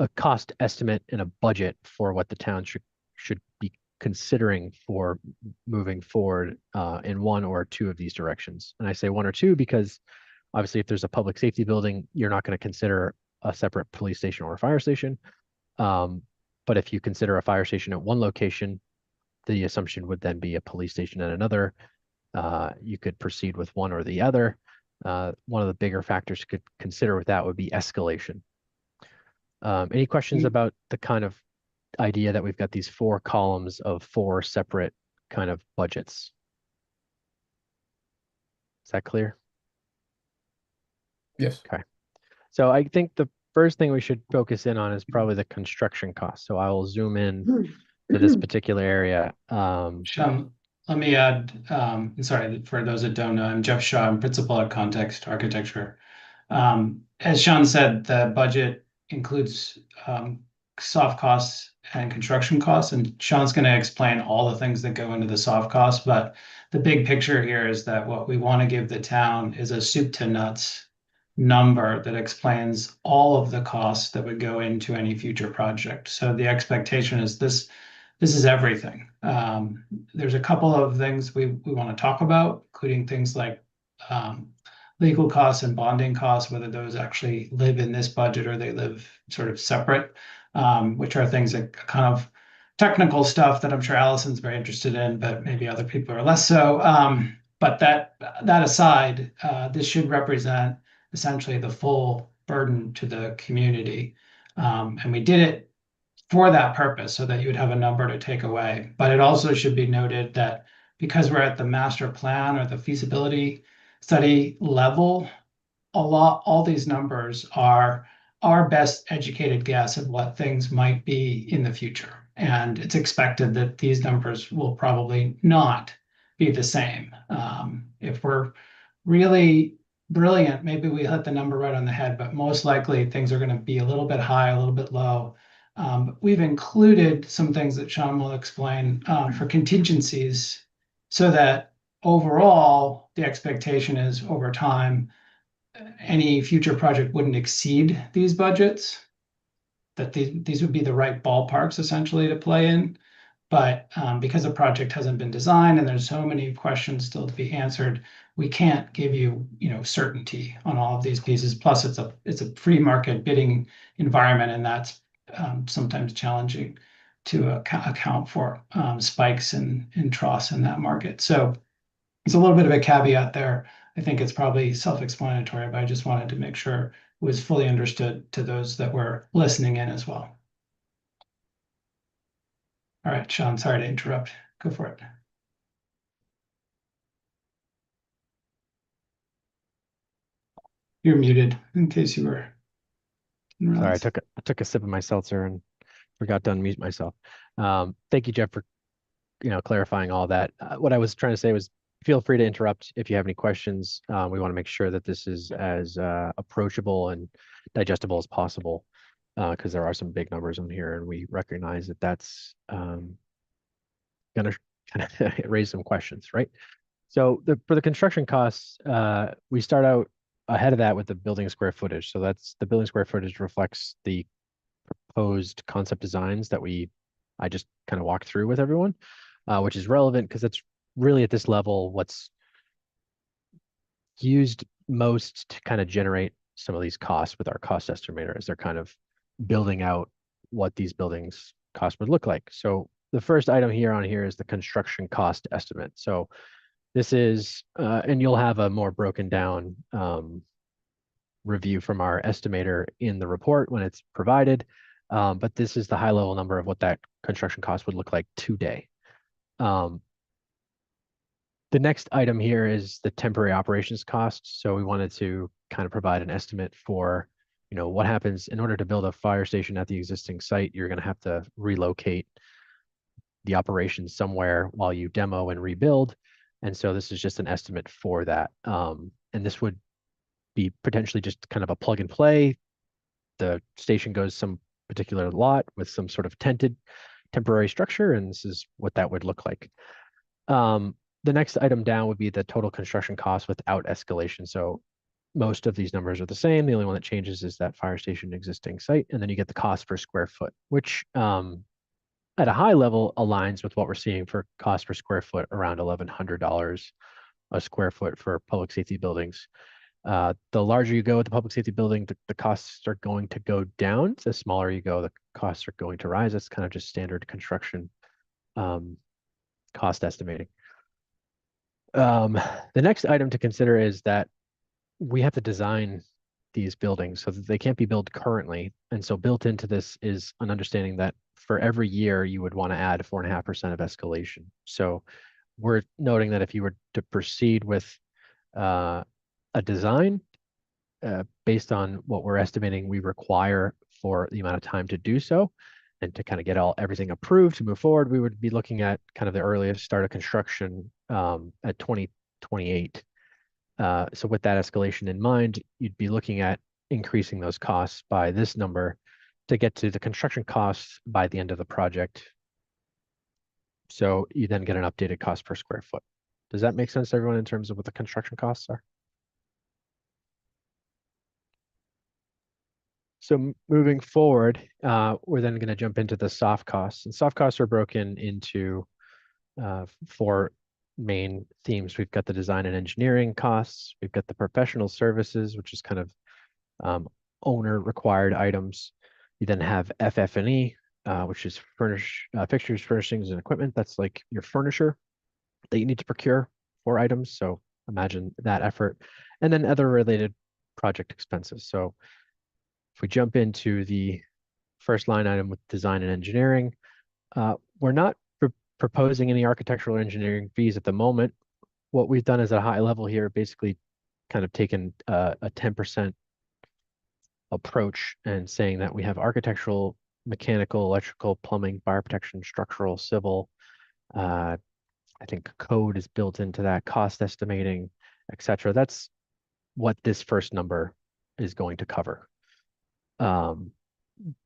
a cost estimate and a budget for what the town should be considering for moving forward in one or two of these directions. And I say one or two because obviously if there's a public safety building, you're not going to consider a separate police station or a fire station. But if you consider a fire station at one location, the assumption would then be a police station at another. You could proceed with one or the other. One of the bigger factors you could consider with that would be escalation. Any questions about the kind of idea that we've got these 4 columns of 4 separate kind of budgets? Is that clear? Yes. Okay. So I think the first thing we should focus in on is probably the construction cost. So I will zoom in to this particular area. Sean, let me add, sorry, for those that don't know, I'm Jeff Shaw, I'm principal at Context Architecture. As Sean said, the budget includes soft costs and construction costs, and Sean's going to explain all the things that go into the soft costs, but the big picture here is that what we want to give the town is a soup to nuts number that explains all of the costs that would go into any future project. So the expectation is this is everything. There's a couple of things we want to talk about, including things like legal costs and bonding costs, whether those actually live in this budget or they live sort of separate, which are things that kind of technical stuff that I'm sure Allison's very interested in, but maybe other people are less so. But that aside, this should represent essentially the full burden to the community. And we did it for that purpose so that you would have a number to take away. But it also should be noted that because we're at the master plan or the feasibility study level, all these numbers are our best educated guess of what things might be in the future. And it's expected that these numbers will probably not be the same. If we're really brilliant, maybe we hit the number right on the head, but most likely things are going to be a little bit high, a little bit low. We've included some things that Sean will explain for contingencies so that overall the expectation is over time any future project wouldn't exceed these budgets, that these would be the right ballparks essentially to play in. But because the project hasn't been designed and there's so many questions still to be answered, we can't give you, certainty on all of these pieces. Plus, it's a free market bidding environment, and that's sometimes challenging to account for spikes and troughs in that market. So it's a little bit of a caveat there. I think it's probably self-explanatory, but I just wanted to make sure it was fully understood to those that were listening in as well. All right, Sean, sorry to interrupt. Go for it. You're muted in case you were. Sorry, I took a sip of my seltzer and forgot to unmute myself. Thank you, Jeff, for clarifying all that. What I was trying to say was, feel free to interrupt if you have any questions. We want to make sure that this is as approachable and digestible as possible, because there are some big numbers on here, and we recognize that that's going to kind of raise some questions, right? So for the construction costs, we start out ahead of that with the building square footage. So that's the building square footage reflects the proposed concept designs that I just kind of walked through with everyone, which is relevant because that's really at this level what's used most to kind of generate some of these costs with our cost estimator as they're kind of building out what these buildings cost would look like. So the first item here on here is the construction cost estimate. So this is, and you'll have a more broken down review from our estimator in the report when it's provided. But this is the high level number of what that construction cost would look like today. The next item here is the temporary operations cost. So we wanted to kind of provide an estimate for, what happens in order to build a fire station at the existing site. You're going to have to relocate the operations somewhere while you demo and rebuild. And so this is just an estimate for that. And this would be potentially just kind of a plug and play. The station goes some particular lot with some sort of tented temporary structure, and this is what that would look like. The next item down would be the total construction cost without escalation. So most of these numbers are the same. The only one that changes is that fire station existing site, and then you get the cost per square foot, which at a high level aligns with what we're seeing for cost per square foot, around $1,100 a square foot for public safety buildings. The larger you go with the public safety building, the costs are going to go down. The smaller you go, the costs are going to rise. That's kind of just standard construction cost estimating. The next item to consider is that we have to design these buildings so that they can't be built currently. And so built into this is an understanding that for every year you would want to add 4.5% of escalation. So we're noting that if you were to proceed with a design based on what we're estimating we require for the amount of time to do so, and to kind of get everything approved to move forward, we would be looking at kind of the earliest start of construction at 2028. So with that escalation in mind, you'd be looking at increasing those costs by this number to get to the construction costs by the end of the project. So you then get an updated cost per square foot. Does that make sense to everyone in terms of what the construction costs are? So moving forward, we're then going to jump into the soft costs. And soft costs are broken into 4 main themes. We've got the design and engineering costs. We've got the professional services, which is kind of owner required items. You then have FF&E, which is fixtures, furnishings, and equipment. That's like your furniture that you need to procure for items. So imagine that effort. And then other related project expenses. So if we jump into the first line item with design and engineering, we're not proposing any architectural engineering fees at the moment. What we've done is at a high level here, basically kind of taken a 10% approach and saying that we have architectural, mechanical, electrical, plumbing, fire protection, structural, civil. I think code is built into that, cost estimating, etc. That's what this first number is going to cover. And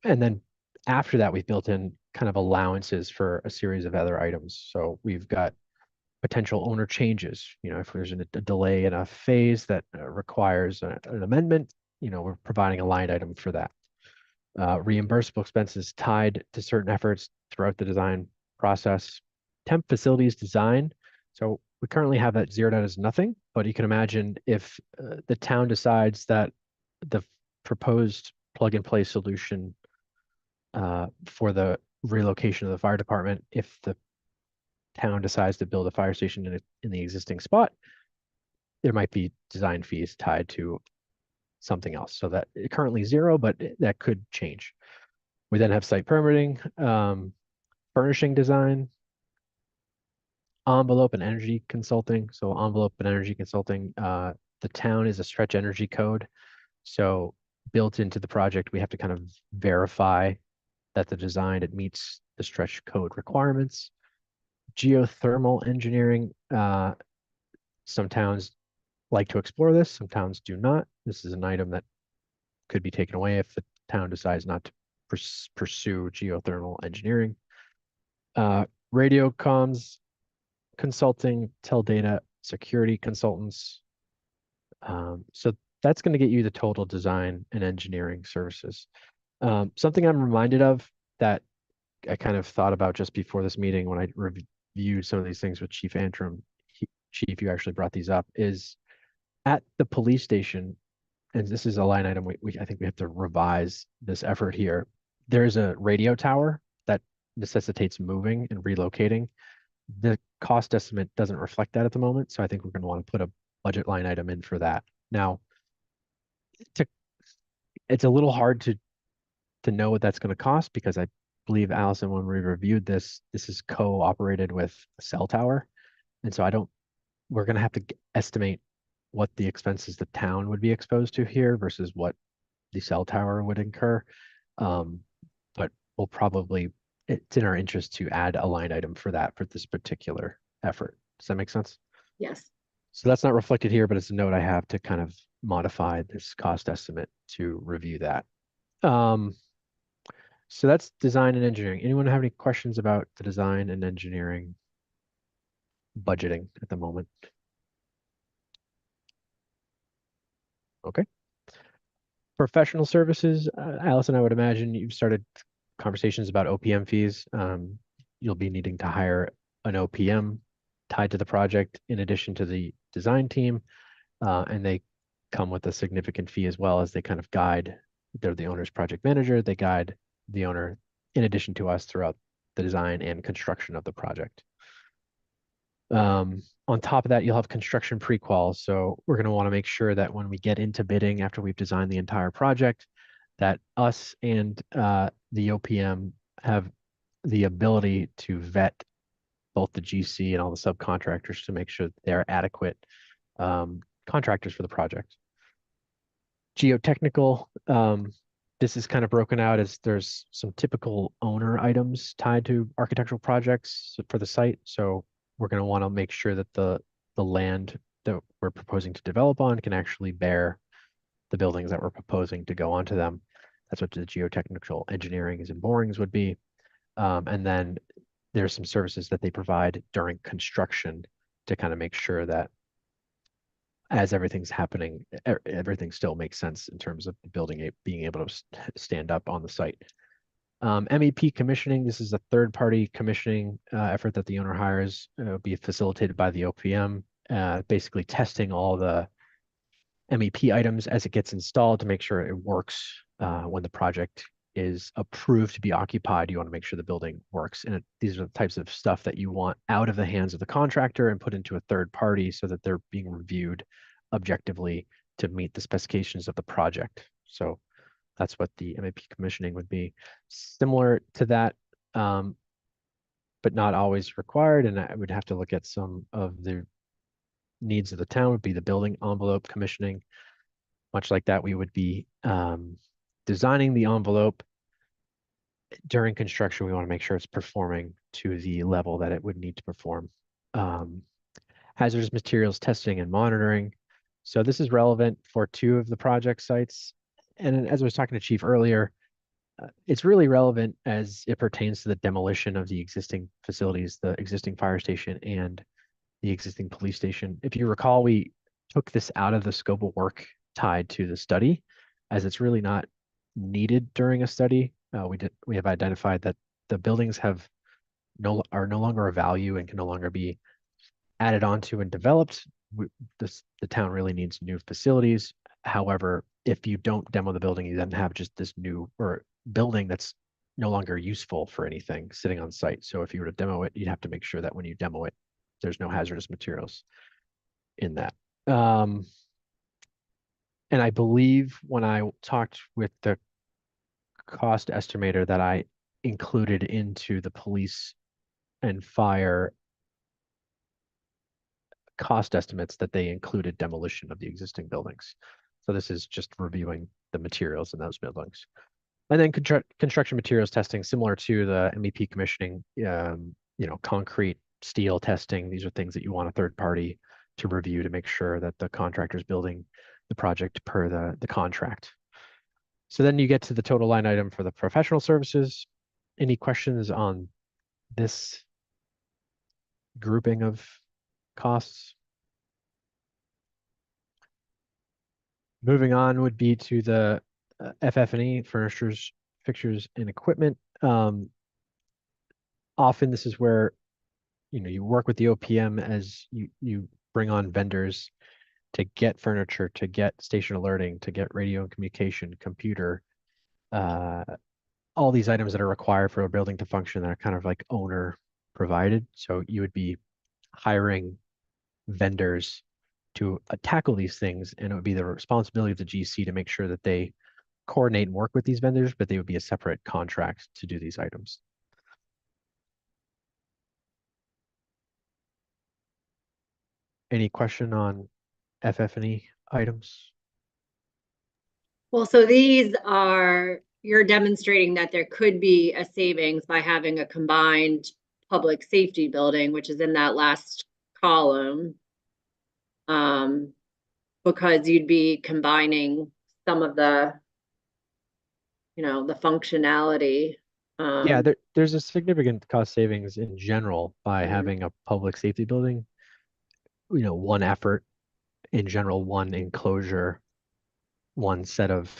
then after that, we've built in kind of allowances for a series of other items. So we've got potential owner changes. If there's a delay in a phase that requires an amendment, we're providing a line item for that. Reimbursable expenses tied to certain efforts throughout the design process. Temp facilities design. So we currently have that zeroed out as nothing, but you can imagine if the town decides that the proposed plug and play solution for the relocation of the fire department, if the town decides to build a fire station in the existing spot, there might be design fees tied to something else. So that currently 0, but that could change. We then have site permitting, furnishing design, envelope and energy consulting. So envelope and energy consulting, the town is a stretch energy code. So built into the project. We have to kind of verify that the design, it meets the stretch code requirements. Geothermal engineering, some towns like to explore this, some towns do not. This is an item that could be taken away if the town decides not to pursue geothermal engineering. Radio comms consulting, teledata security consultants. So that's going to get you the total design and engineering services. Something I'm reminded of that I kind of thought about just before this meeting when I reviewed some of these things with Chief Antrim, Chief, you actually brought these up, is at the police station, and this is a line item I think we have to revise this effort here. There's a radio tower that necessitates moving and relocating. The cost estimate doesn't reflect that at the moment, so I think we're going to want to put a budget line item in for that. Now, it's a little hard to know what that's going to cost because I believe, Allison, when we reviewed this, this is co-operated with a cell tower. And so we're going to have to estimate what the expenses the town would be exposed to here versus what the cell tower would incur. But we'll probably, it's in our interest to add a line item for that for this particular effort. Does that make sense? Yes. So that's not reflected here, but it's a note I have to kind of modify this cost estimate to review that. So that's design and engineering. Anyone have any questions about the design and engineering budgeting at the moment? Okay. Professional services, Allison, I would imagine you've started conversations about OPM fees. You'll be needing to hire an OPM tied to the project in addition to the design team. And they come with a significant fee as well as they kind of guide. They're the owner's project manager. They guide the owner in addition to us throughout the design and construction of the project. On top of that, you'll have construction pre-qual. So we're going to want to make sure that when we get into bidding after we've designed the entire project, that us and the OPM have the ability to vet both the GC and all the subcontractors to make sure that they're adequate contractors for the project. Geotechnical, this is kind of broken out as there's some typical owner items tied to architectural projects for the site. So we're going to want to make sure that the land that we're proposing to develop on can actually bear the buildings that we're proposing to go onto them. That's what the geotechnical engineering and borings would be. And then there's some services that they provide during construction to kind of make sure that as everything's happening, everything still makes sense in terms of the building being able to stand up on the site. MEP commissioning, this is a third-party commissioning effort that the owner hires. It'll be facilitated by the OPM, basically testing all the MEP items as it gets installed to make sure it works when the project is approved to be occupied. You want to make sure the building works. And these are the types of stuff that you want out of the hands of the contractor and put into a third party so that they're being reviewed objectively to meet the specifications of the project. So that's what the MEP commissioning would be. Similar to that, but not always required. And I would have to look at some of the needs of the town would be the building envelope commissioning. Much like that, we would be designing the envelope. During construction, we want to make sure it's performing to the level that it would need to perform. Hazardous materials testing and monitoring. So this is relevant for 2 of the project sites. And as I was talking to Chief earlier, it's really relevant as it pertains to the demolition of the existing facilities, the existing fire station and the existing police station. If you recall, we took this out of the scope of work tied to the study, as it's really not needed during a study. We have identified that the buildings are no longer a value and can no longer be added onto and developed. The town really needs new facilities. However, if you don't demo the building, you then have just this new building that's no longer useful for anything sitting on site. So if you were to demo it, you'd have to make sure that when you demo it, there's no hazardous materials in that. And I believe when I talked with the cost estimator that I included into the police and fire cost estimates that they included demolition of the existing buildings. So this is just reviewing the materials in those buildings. And then construction materials testing, similar to the MEP commissioning, concrete, steel testing. These are things that you want a third party to review to make sure that the contractor's building the project per the contract. So then you get to the total line item for the professional services. Any questions on this grouping of costs? Moving on would be to the FF&E, furnitures, fixtures, and equipment. Often this is where you work with the OPM as you bring on vendors to get furniture, to get station alerting, to get radio and communication, computer, all these items that are required for a building to function that are kind of like owner provided. So you would be hiring vendors to tackle these things, and it would be the responsibility of the GC to make sure that they coordinate and work with these vendors, but they would be a separate contract to do these items. Any question on FF&E items? Well, so these are, you're demonstrating that there could be a savings by having a combined public safety building, which is in that last column. Because you'd be combining some of the, the functionality. Yeah, there's a significant cost savings in general by having a public safety building. One effort in general, one enclosure, one set of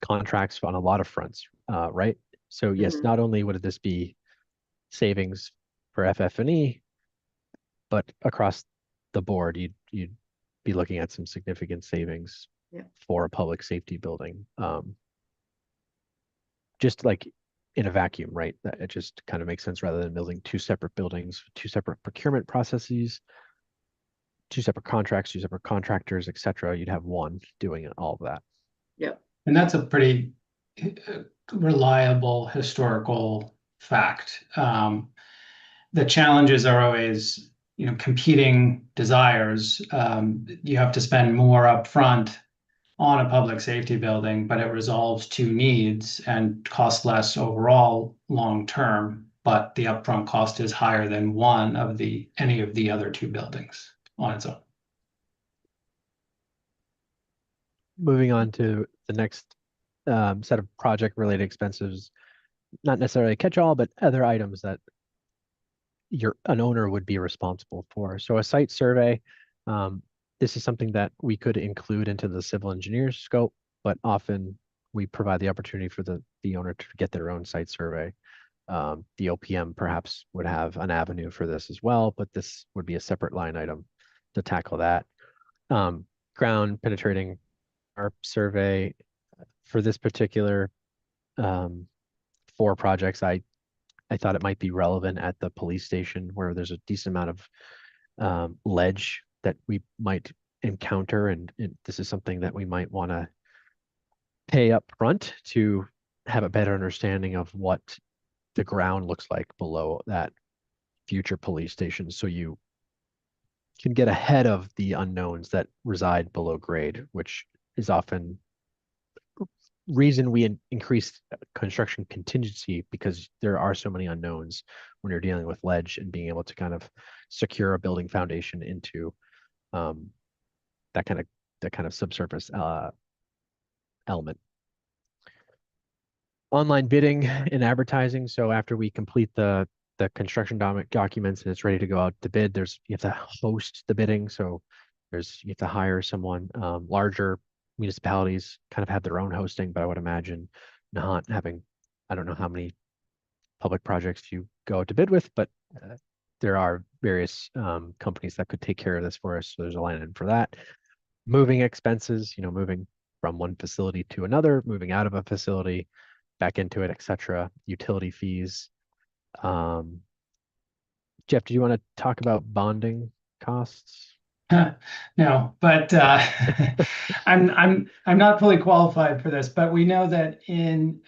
contracts on a lot of fronts, right? So yes, not only would this be savings for FF&E, but across the board, you'd be looking at some significant savings for a public safety building. Just like in a vacuum, right? That it just kind of makes sense rather than building two separate buildings, two separate procurement processes, two separate contracts, two separate contractors, etc. You'd have one doing all of that. Yep. And that's a pretty reliable historical fact. The challenges are always, competing desires. You have to spend more upfront on a public safety building, but it resolves two needs and costs less overall long term. But the upfront cost is higher than any of the other two buildings on its own. Moving on to the next set of project-related expenses, not necessarily a catch-all, but other items that an owner would be responsible for. So a site survey, this is something that we could include into the civil engineer's scope, but often we provide the opportunity for the owner to get their own site survey. The OPM perhaps would have an avenue for this as well, but this would be a separate line item to tackle that. Ground penetrating our survey for this particular 4 projects, I thought it might be relevant at the police station where there's a decent amount of ledge that we might encounter, and this is something that we might want to pay up front to have a better understanding of what the ground looks like below that future police station, so you can get ahead of the unknowns that reside below grade, which is often reason we increase construction contingency, because there are so many unknowns when you're dealing with ledge and being able to kind of secure a building foundation into that kind of subsurface element. Online bidding and advertising. So after we complete the construction documents and it's ready to go out to bid, you have to host the bidding. So you have to hire someone. Larger municipalities kind of have their own hosting, but I would imagine Nahant having, I don't know how many public projects you go to bid with, but there are various companies that could take care of this for us. So there's a line item for that. Moving expenses, moving from one facility to another, moving out of a facility, back into it, etc. Utility fees. Jeff, do you want to talk about bonding costs? No, but I'm not fully qualified for this, but we know that in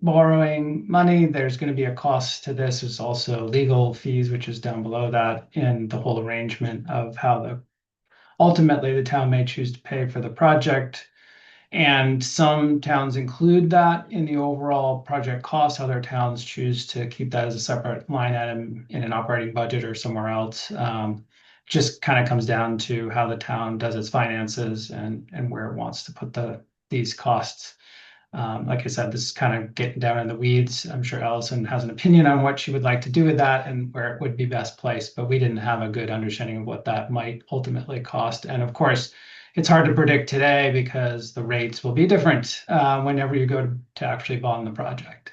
borrowing money, there's going to be a cost to this. There's also legal fees, which is down below that, and the whole arrangement of how the ultimately the town may choose to pay for the project. And some towns include that in the overall project cost. Other towns choose to keep that as a separate line item in an operating budget or somewhere else. Just kind of comes down to how the town does its finances and where it wants to put these costs. Like I said, this is kind of getting down in the weeds. I'm sure Allison has an opinion on what she would like to do with that and where it would be best placed, but we didn't have a good understanding of what that might ultimately cost. And of course, it's hard to predict today because the rates will be different whenever you go to actually bond the project.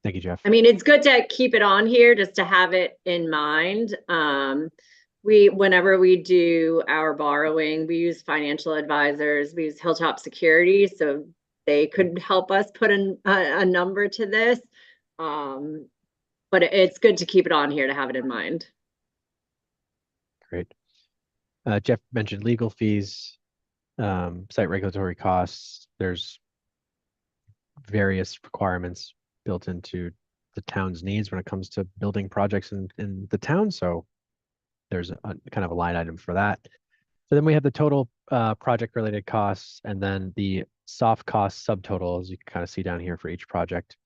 Thank you, Jeff. I mean, it's good to keep it on here just to have it in mind. Whenever we do our borrowing, we use financial advisors, we use Hilltop Security, so they could help us put a number to this. But it's good to keep it on here to have it in mind. Great. Jeff mentioned legal fees, site regulatory costs. There's various requirements built into the town's needs when it comes to building projects in the town. So there's a kind of a line item for that. So then we have the total project related costs and then the soft cost subtotal, as you can kind of see down here for each project.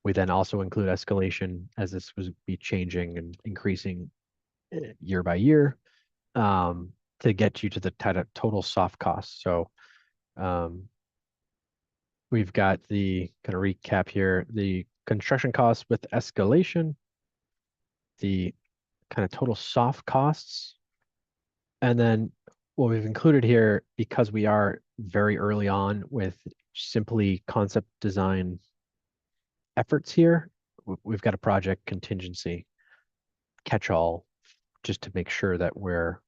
We then also include escalation as this would be changing and increasing year by year to get you to the total soft cost. So we've got the kind of recap here, the construction costs with escalation, the kind of total soft costs, and then what we've included here, because we are very early on with simply concept design efforts here, we've got a project contingency catch-all just to make sure that we're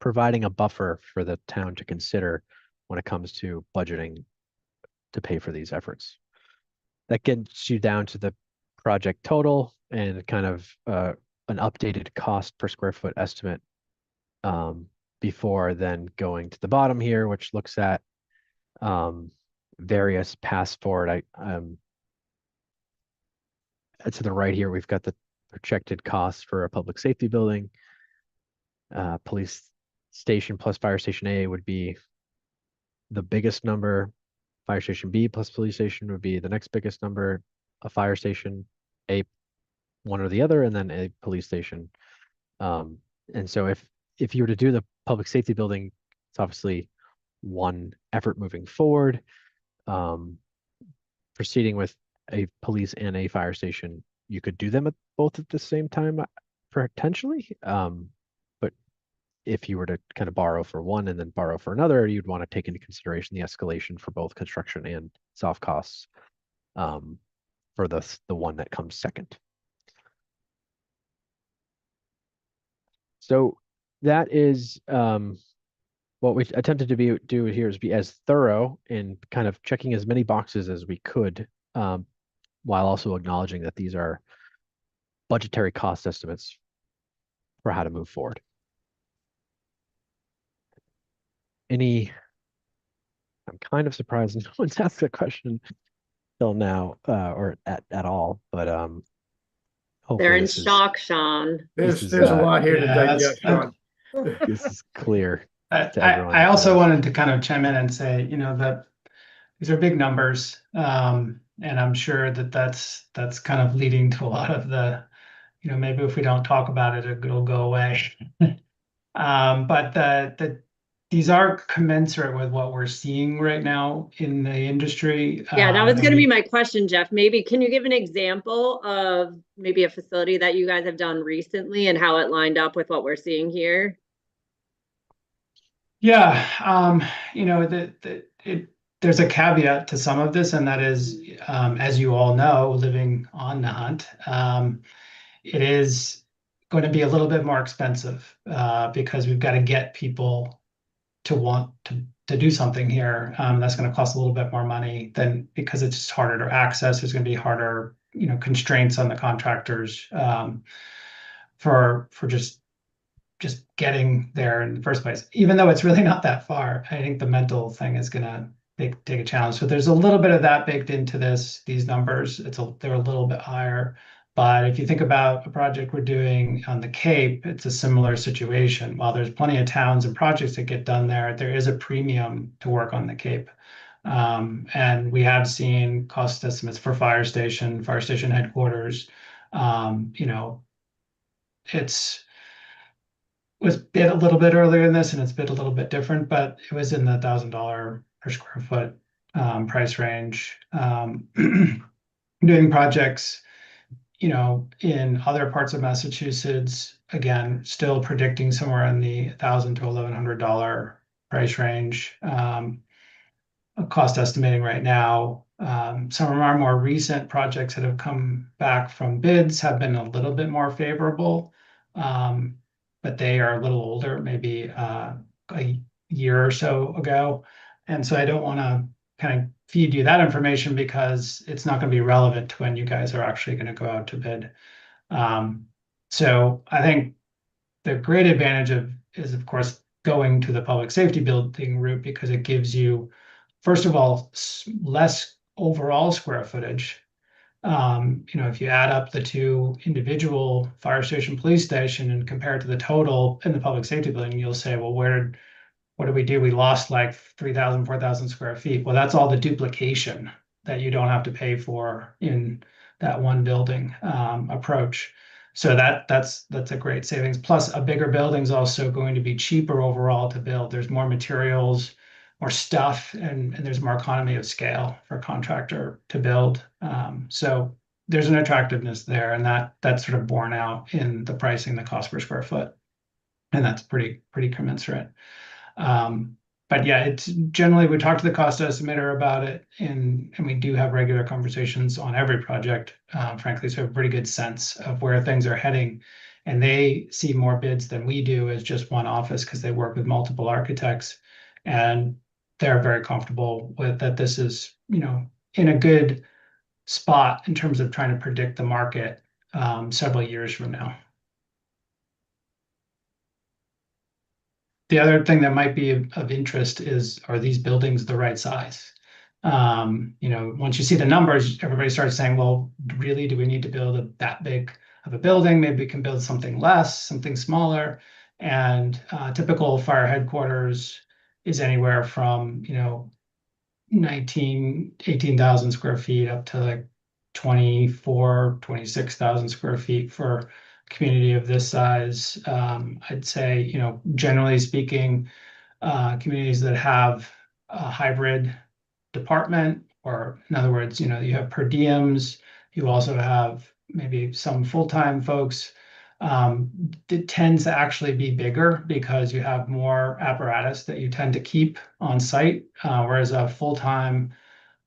providing a buffer for the town to consider when it comes to budgeting to pay for these efforts. That gets you down to the project total and kind of an updated cost per square foot estimate before then going to the bottom here, which looks at various paths forward. To the right here, we've got the projected costs for a public safety building. Police station plus fire station A would be the biggest number. Fire station B plus police station would be the next biggest number. A fire station, one or the other, and then a police station. And so if you were to do the public safety building, it's obviously one effort moving forward. Proceeding with a police and a fire station, you could do them both at the same time, potentially. But if you were to kind of borrow for one and then borrow for another, you'd want to take into consideration the escalation for both construction and soft costs for the one that comes second. So that is what we attempted to do here is be as thorough in kind of checking as many boxes as we could, while also acknowledging that these are budgetary cost estimates for how to move forward. I'm kind of surprised no one's asked a question till now, or at all, but hopefully they're in shock, Sean. There's a lot here to digest, Sean. This is clear to everyone. I also wanted to kind of chime in and say, that these are big numbers, and I'm sure that's kind of leading to a lot of the, maybe if we don't talk about it, it'll go away. But these are commensurate with what we're seeing right now in the industry. Yeah, that was going to be my question, Jeff. Maybe can you give an example of maybe a facility that you guys have done recently and how it lined up with what we're seeing here? Yeah, there's a caveat to some of this, and that is, as you all know, living on Nahant, it is going to be a little bit more expensive because we've got to get people to want to do something here. That's going to cost a little bit more money than because it's just harder to access. There's going to be harder, constraints on the contractors for just getting there in the first place. Even though it's really not that far, I think the mental thing is going to take a challenge. So there's a little bit of that baked into these numbers. They're a little bit higher. But if you think about a project we're doing on the Cape, it's a similar situation. While there's plenty of towns and projects that get done there, there is a premium to work on the Cape. And we have seen cost estimates for fire station headquarters. You know, it's was bid a little bit earlier than this, and it's bid a little bit different, but it was in the $1,000 per square foot price range. Doing projects, you know, in other parts of Massachusetts, again, still predicting somewhere in the $1,000 to $1,100 price range. Cost estimating right now. Some of our more recent projects that have come back from bids have been a little bit more favorable, but they are a little older, maybe a year or so ago. And so I don't want to kind of feed you that information because it's not going to be relevant to when you guys are actually going to go out to bid. So I think the great advantage is, of course, going to the public safety building route because it gives you, first of all, less overall square footage. You know, if you add up the two individual fire station, police station, and compare it to the total in the public safety building, you'll say, well, what did we do? We lost like 3,000, 4,000 square feet. Well, that's all the duplication that you don't have to pay for in that one building approach. So that's a great savings. Plus, a bigger building is also going to be cheaper overall to build. There's more materials, more stuff, and there's more economy of scale for a contractor to build. So there's an attractiveness there, and that's sort of borne out in the pricing, the cost per square foot, and that's pretty commensurate. But yeah, it's generally, we talk to the cost estimator about it, and we do have regular conversations on every project, frankly, so we have a pretty good sense of where things are heading. And they see more bids than we do as just one office because they work with multiple architects, and they're very comfortable with that. This is, you know, in a good spot in terms of trying to predict the market several years from now. The other thing that might be of interest is, are these buildings the right size? You know, once you see the numbers, everybody starts saying, well, really, do we need to build that big of a building? Maybe we can build something less, something smaller. And typical fire headquarters is anywhere from, you know, 18,000 square feet up to like 26,000 square feet for a community of this size. I'd say, you know, generally speaking, communities that have a hybrid department, or in other words, you know, you have per diems, you also have maybe some full-time folks. It tends to actually be bigger because you have more apparatus that you tend to keep on site, whereas a full-time,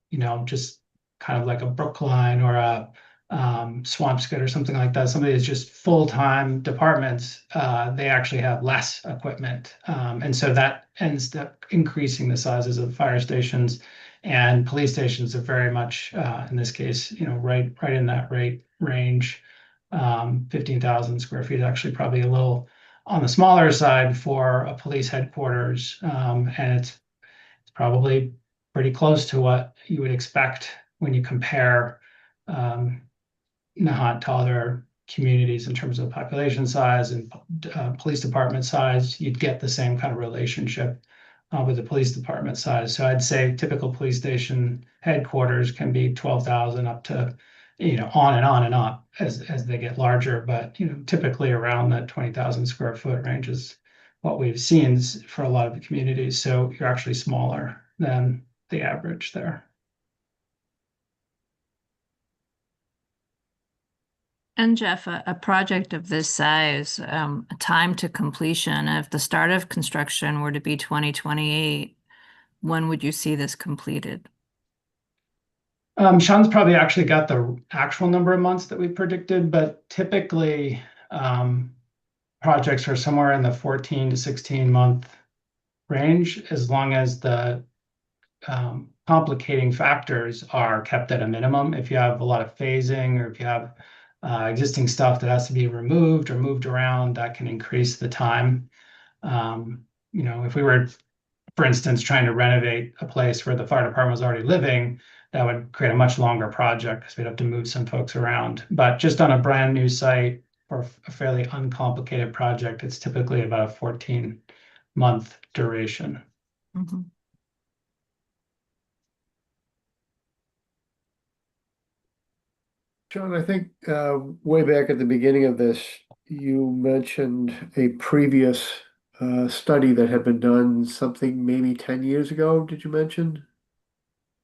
you know, just kind of like a Brookline or a Swampscott or something like that, somebody is just full-time departments, they actually have less equipment. And so that ends up increasing the sizes of fire stations, and police stations are very much, in this case, you know, right in that rate range. 15,000 square feet, actually probably a little on the smaller side for a police headquarters. And it's probably pretty close to what you would expect when you compare Nahant to other communities in terms of population size and police department size. You'd get the same kind of relationship with the police department size. So I'd say typical police station headquarters can be 12,000 up to, you know, on and up as they get larger. But, you know, typically around that 20,000 square foot range is what we've seen for a lot of the communities. So you're actually smaller than the average there. And Jeff, a project of this size, time to completion, if the start of construction were to be 2028, when would you see this completed? Sean's probably actually got the actual number of months that we predicted, but typically projects are somewhere in the 14 to 16 month range, as long as the complicating factors are kept at a minimum. If you have a lot of phasing, or if you have existing stuff that has to be removed or moved around, that can increase the time. You know, if we were, for instance, trying to renovate a place where the fire department was already living, that would create a much longer project because we'd have to move some folks around. But just on a brand new site for a fairly uncomplicated project, it's typically about a 14-month duration. Mhm. John, I think way back at the beginning of this, you mentioned a previous study that had been done something maybe 10 years ago, did you mention?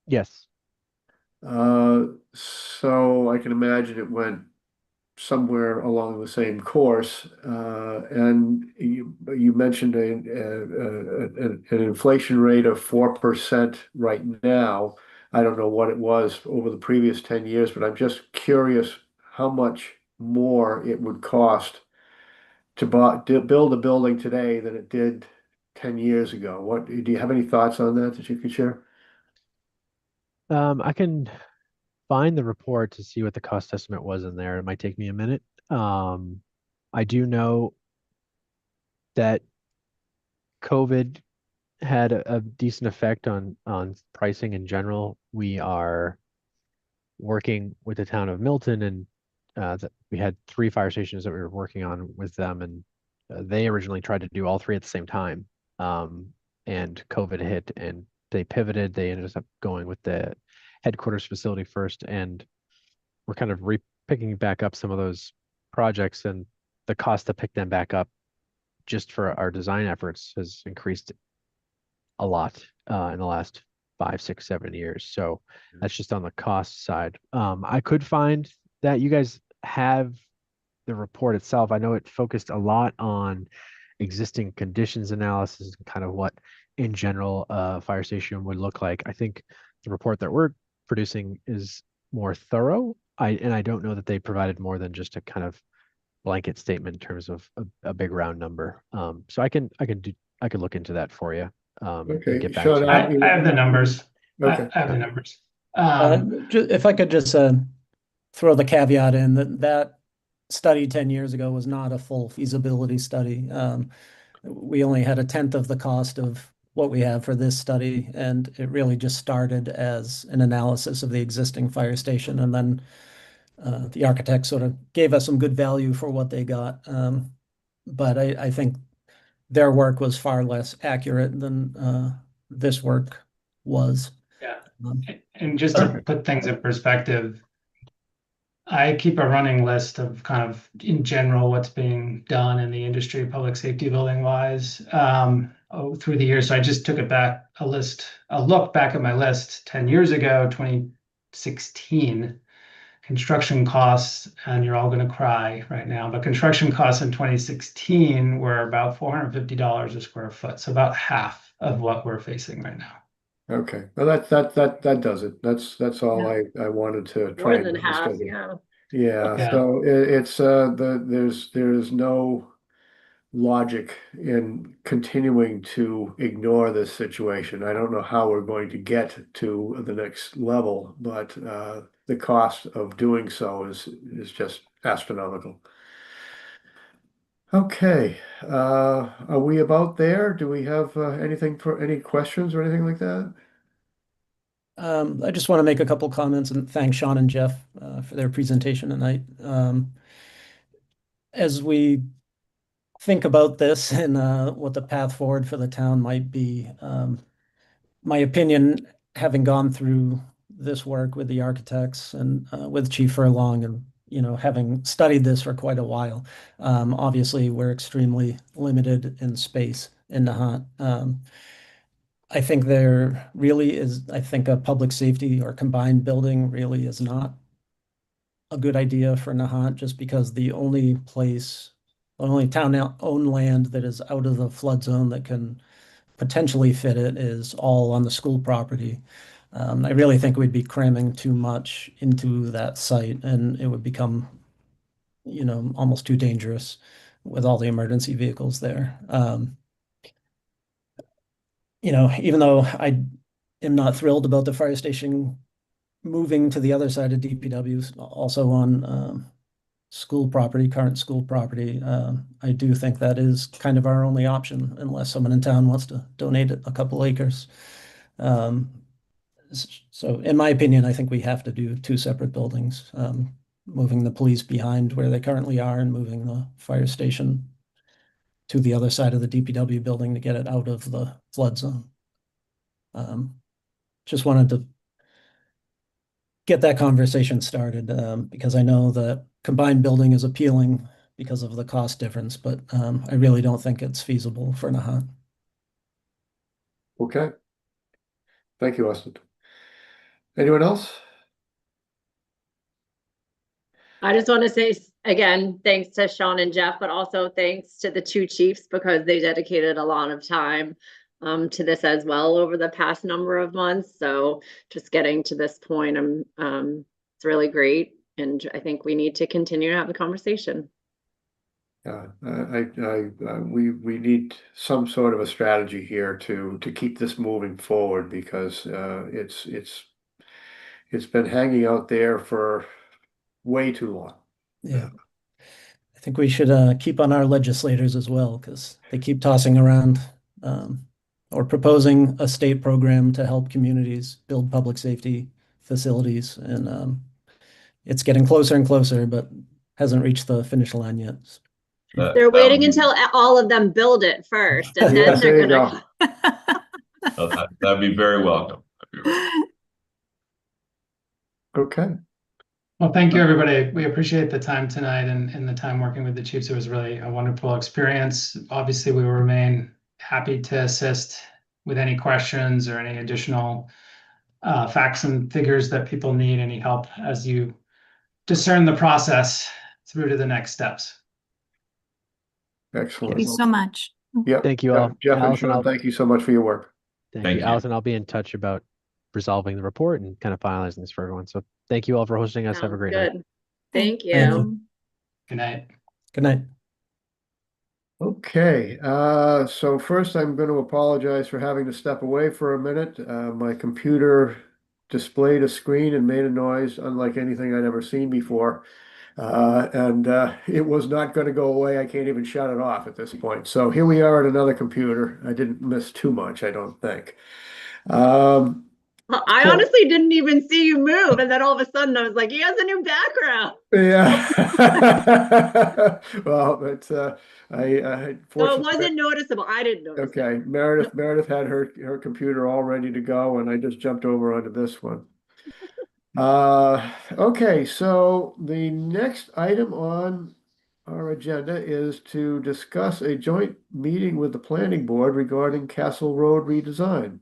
Yes. So I can imagine it went somewhere along the same course. And you mentioned an inflation rate of 4% right now. I don't know what it was over the previous 10 years, but I'm just curious how much more it would cost to build a building today than it did 10 years ago. What, do you have any thoughts on that you could share? I can find the report to see what the cost estimate was in there. It might take me a minute. I do know that COVID had a decent effect on pricing in general. We are working with the town of Milton, and that we had 3 fire stations that we were working on with them, and they originally tried to do all 3 at the same time. And COVID hit, and they pivoted. They ended up going with the headquarters facility first, and we're kind of picking back up some of those projects, and the cost to pick them back up just for our design efforts has increased a lot in the last 5, 6, 7 years. So that's just on the cost side. I could find that you guys have the report itself. I know it focused a lot on existing conditions analysis and kind of what in general a fire station would look like. I think the report that we're producing is more thorough. I don't know that they provided more than just a kind of blanket statement in terms of a big round number. So I can look into that for you and Okay, get back Sean, to you. I have the numbers. Okay. I have the numbers. If I could just throw the caveat in that study 10 years ago was not a full feasibility study. We only had a tenth of the cost of what we have for this study, and it really just started as an analysis of the existing fire station, and then the architect sort of gave us some good value for what they got. But I think their work was far less accurate than this work was. Yeah. And just to put things in perspective, I keep a running list of kind of in general what's being done in the industry, public safety building wise, through the years. So I just took a look back at my list 10 years ago, 2016, construction costs, and you're all going to cry right now, but construction costs in 2016 were about $450 a square foot. So about half of what we're facing right now. Okay, well, that does it. That's all I wanted to try More and than half, understand. yeah. Yeah, Yeah. so it's there's no logic in continuing to ignore this situation. I don't know how we're going to get to the next level, but the cost of doing so is just astronomical. Okay, are we about there? Do we have anything for any questions or anything like that? I just want to make a couple comments and thank Sean and Jeff for their presentation tonight. As we think about this and what the path forward for the town might be, my opinion, having gone through this work with the architects and with Chief Furlong and having studied this for quite a while, obviously we're extremely limited in space in Nahant. I think there really is, I think a public safety or combined building really is not a good idea for Nahant, just because the only town-owned land that is out of the flood zone that can potentially fit it is all on the school property. I really think we'd be cramming too much into that site, and it would become, almost too dangerous with all the emergency vehicles there. Even though I am not thrilled about the fire station moving to the other side of DPW's, also on current school property, I do think that is kind of our only option unless someone in town wants to donate a couple acres. So in my opinion, I think we have to do two separate buildings, moving the police behind where they currently are and moving the fire station to the other side of the DPW building to get it out of the flood zone. Just wanted to get that conversation started, because I know that combined building is appealing because of the cost difference, but I really don't think it's feasible for Nahant. Okay. Thank you, Austin. Anyone else? I just want to say again, thanks to Sean and Jeff, but also thanks to the two chiefs because they dedicated a lot of time to this as well over the past number of months. So just getting to this point, it's really great. And I think we need to continue to have the conversation. Yeah, we need some sort of a strategy here to keep this moving forward because it's been hanging out there for way too long. Yeah. I think we should keep on our legislators as well, because they keep tossing around or proposing a state program to help communities build public safety facilities. And it's getting closer and closer, but hasn't reached the finish line yet. They're waiting until all of them build it first, and then Yes, they're there you gonna. That'd be very welcome. Okay. Well, thank you, everybody. We appreciate the time tonight and the time working with the chiefs. It was really a wonderful experience. Obviously, we will remain happy to assist with any questions or any additional facts and figures that people need, any help as you discern the process through to the next steps. Excellent. Thank you so much. Yep. Thank you all. Jeff and Allison, Sean, thank you so much for your work. Thank you. Allison, I'll be in touch about resolving the report and kind of finalizing this for everyone. So thank you all for hosting us. Have a Sounds great night. good. Thank you. Thank you. Good night. Good night. Okay, so first I'm going to apologize for having to step away for a minute. My computer displayed a screen and made a noise unlike anything I'd ever seen before. And it was not going to go away. I can't even shut it off at this point. So here we are at another computer. I didn't miss too much, I don't think. I honestly didn't even see you move, and then all of a sudden I was like, he has a new background. Yeah. Well, but I So it fortunately. wasn't noticeable. I didn't notice it. Okay, Meredith had her computer all ready to go, and I just jumped over onto this one. Okay, so the next item on our agenda is to discuss a joint meeting with the planning board regarding Castle Road redesign.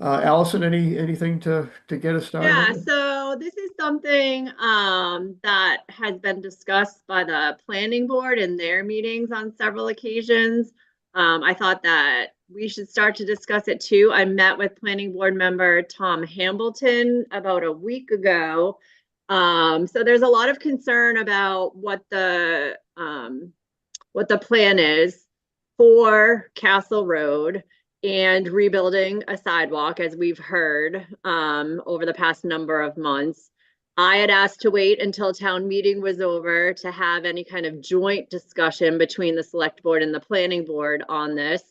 Allison, anything to get us started? Yeah, so this is something that has been discussed by the planning board in their meetings on several occasions. I thought that we should start to discuss it too. I met with planning board member Tom Hambleton about a week ago. So there's a lot of concern about what the plan is for Castle Road and rebuilding a sidewalk, as we've heard over the past number of months. I had asked to wait until town meeting was over to have any kind of joint discussion between the select board and the planning board on this,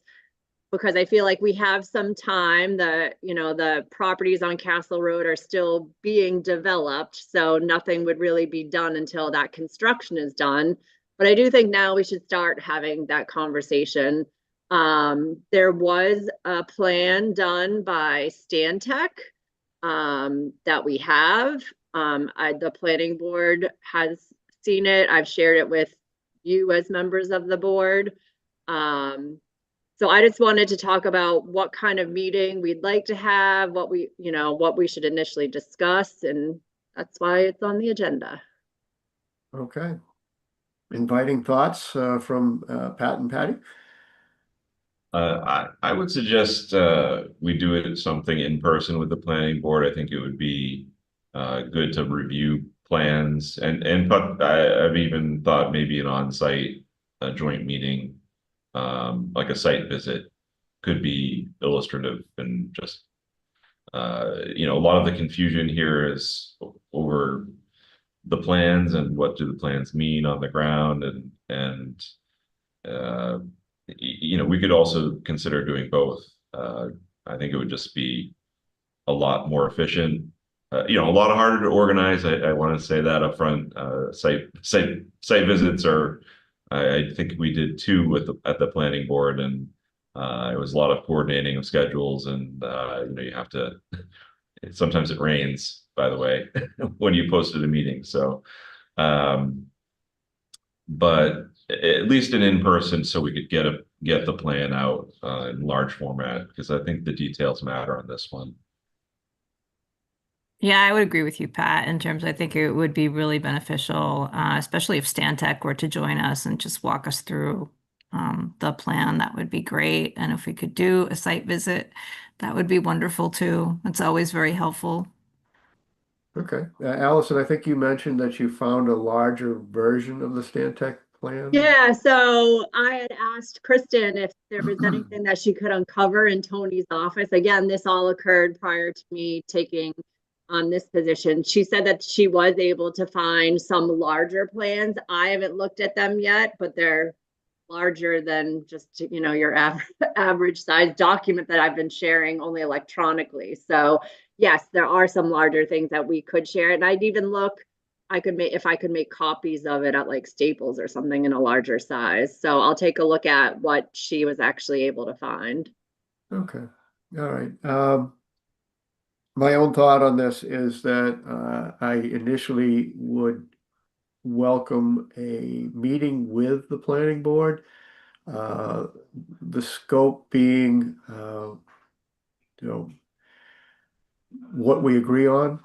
because I feel like we have some time. The properties on Castle Road are still being developed, so nothing would really be done until that construction is done. But I do think now we should start having that conversation. There was a plan done by Stantec that we have. The planning board has seen it. I've shared it with you as members of the board. So I just wanted to talk about what kind of meeting we'd like to have, what we should initially discuss, and that's why it's on the agenda. Okay. Inviting thoughts from Pat and Patty. I would suggest we do it something in person with the planning board. I think it would be good to review plans but I've even thought maybe an on-site joint meeting, like a site visit, could be illustrative and just a lot of the confusion here is over the plans and what do the plans mean on the ground and we could also consider doing both. I think it would just be a lot more efficient. A lot harder to organize. I want to say that up front. Site visits are, I think we did two at the planning board, and it was a lot of coordinating of schedules, and you have to. Sometimes it rains, by the way, when you posted a meeting. So, but at least an in-person, so we could get the plan out in large format, because I think the details matter on this one. Yeah, I would agree with you, Pat, in terms, I think it would be really beneficial, especially if Stantec were to join us and just walk us through the plan. That would be great. And if we could do a site visit, that would be wonderful too. It's always very helpful. Okay. Allison, I think you mentioned that you found a larger version of the Stantec plan. Yeah, so I had asked Kristen if there was anything that she could uncover in Tony's office. Again, this all occurred prior to me taking on this position. She said that she was able to find some larger plans. I haven't looked at them yet, but they're larger than just, your average size document that I've been sharing only electronically. So yes, there are some larger things that we could share. And I'd even look, if I could make copies of it at like Staples or something in a larger size. So I'll take a look at what she was actually able to find. Okay. All right. My own thought on this is that I initially would welcome a meeting with the planning board. The scope being, what we agree on,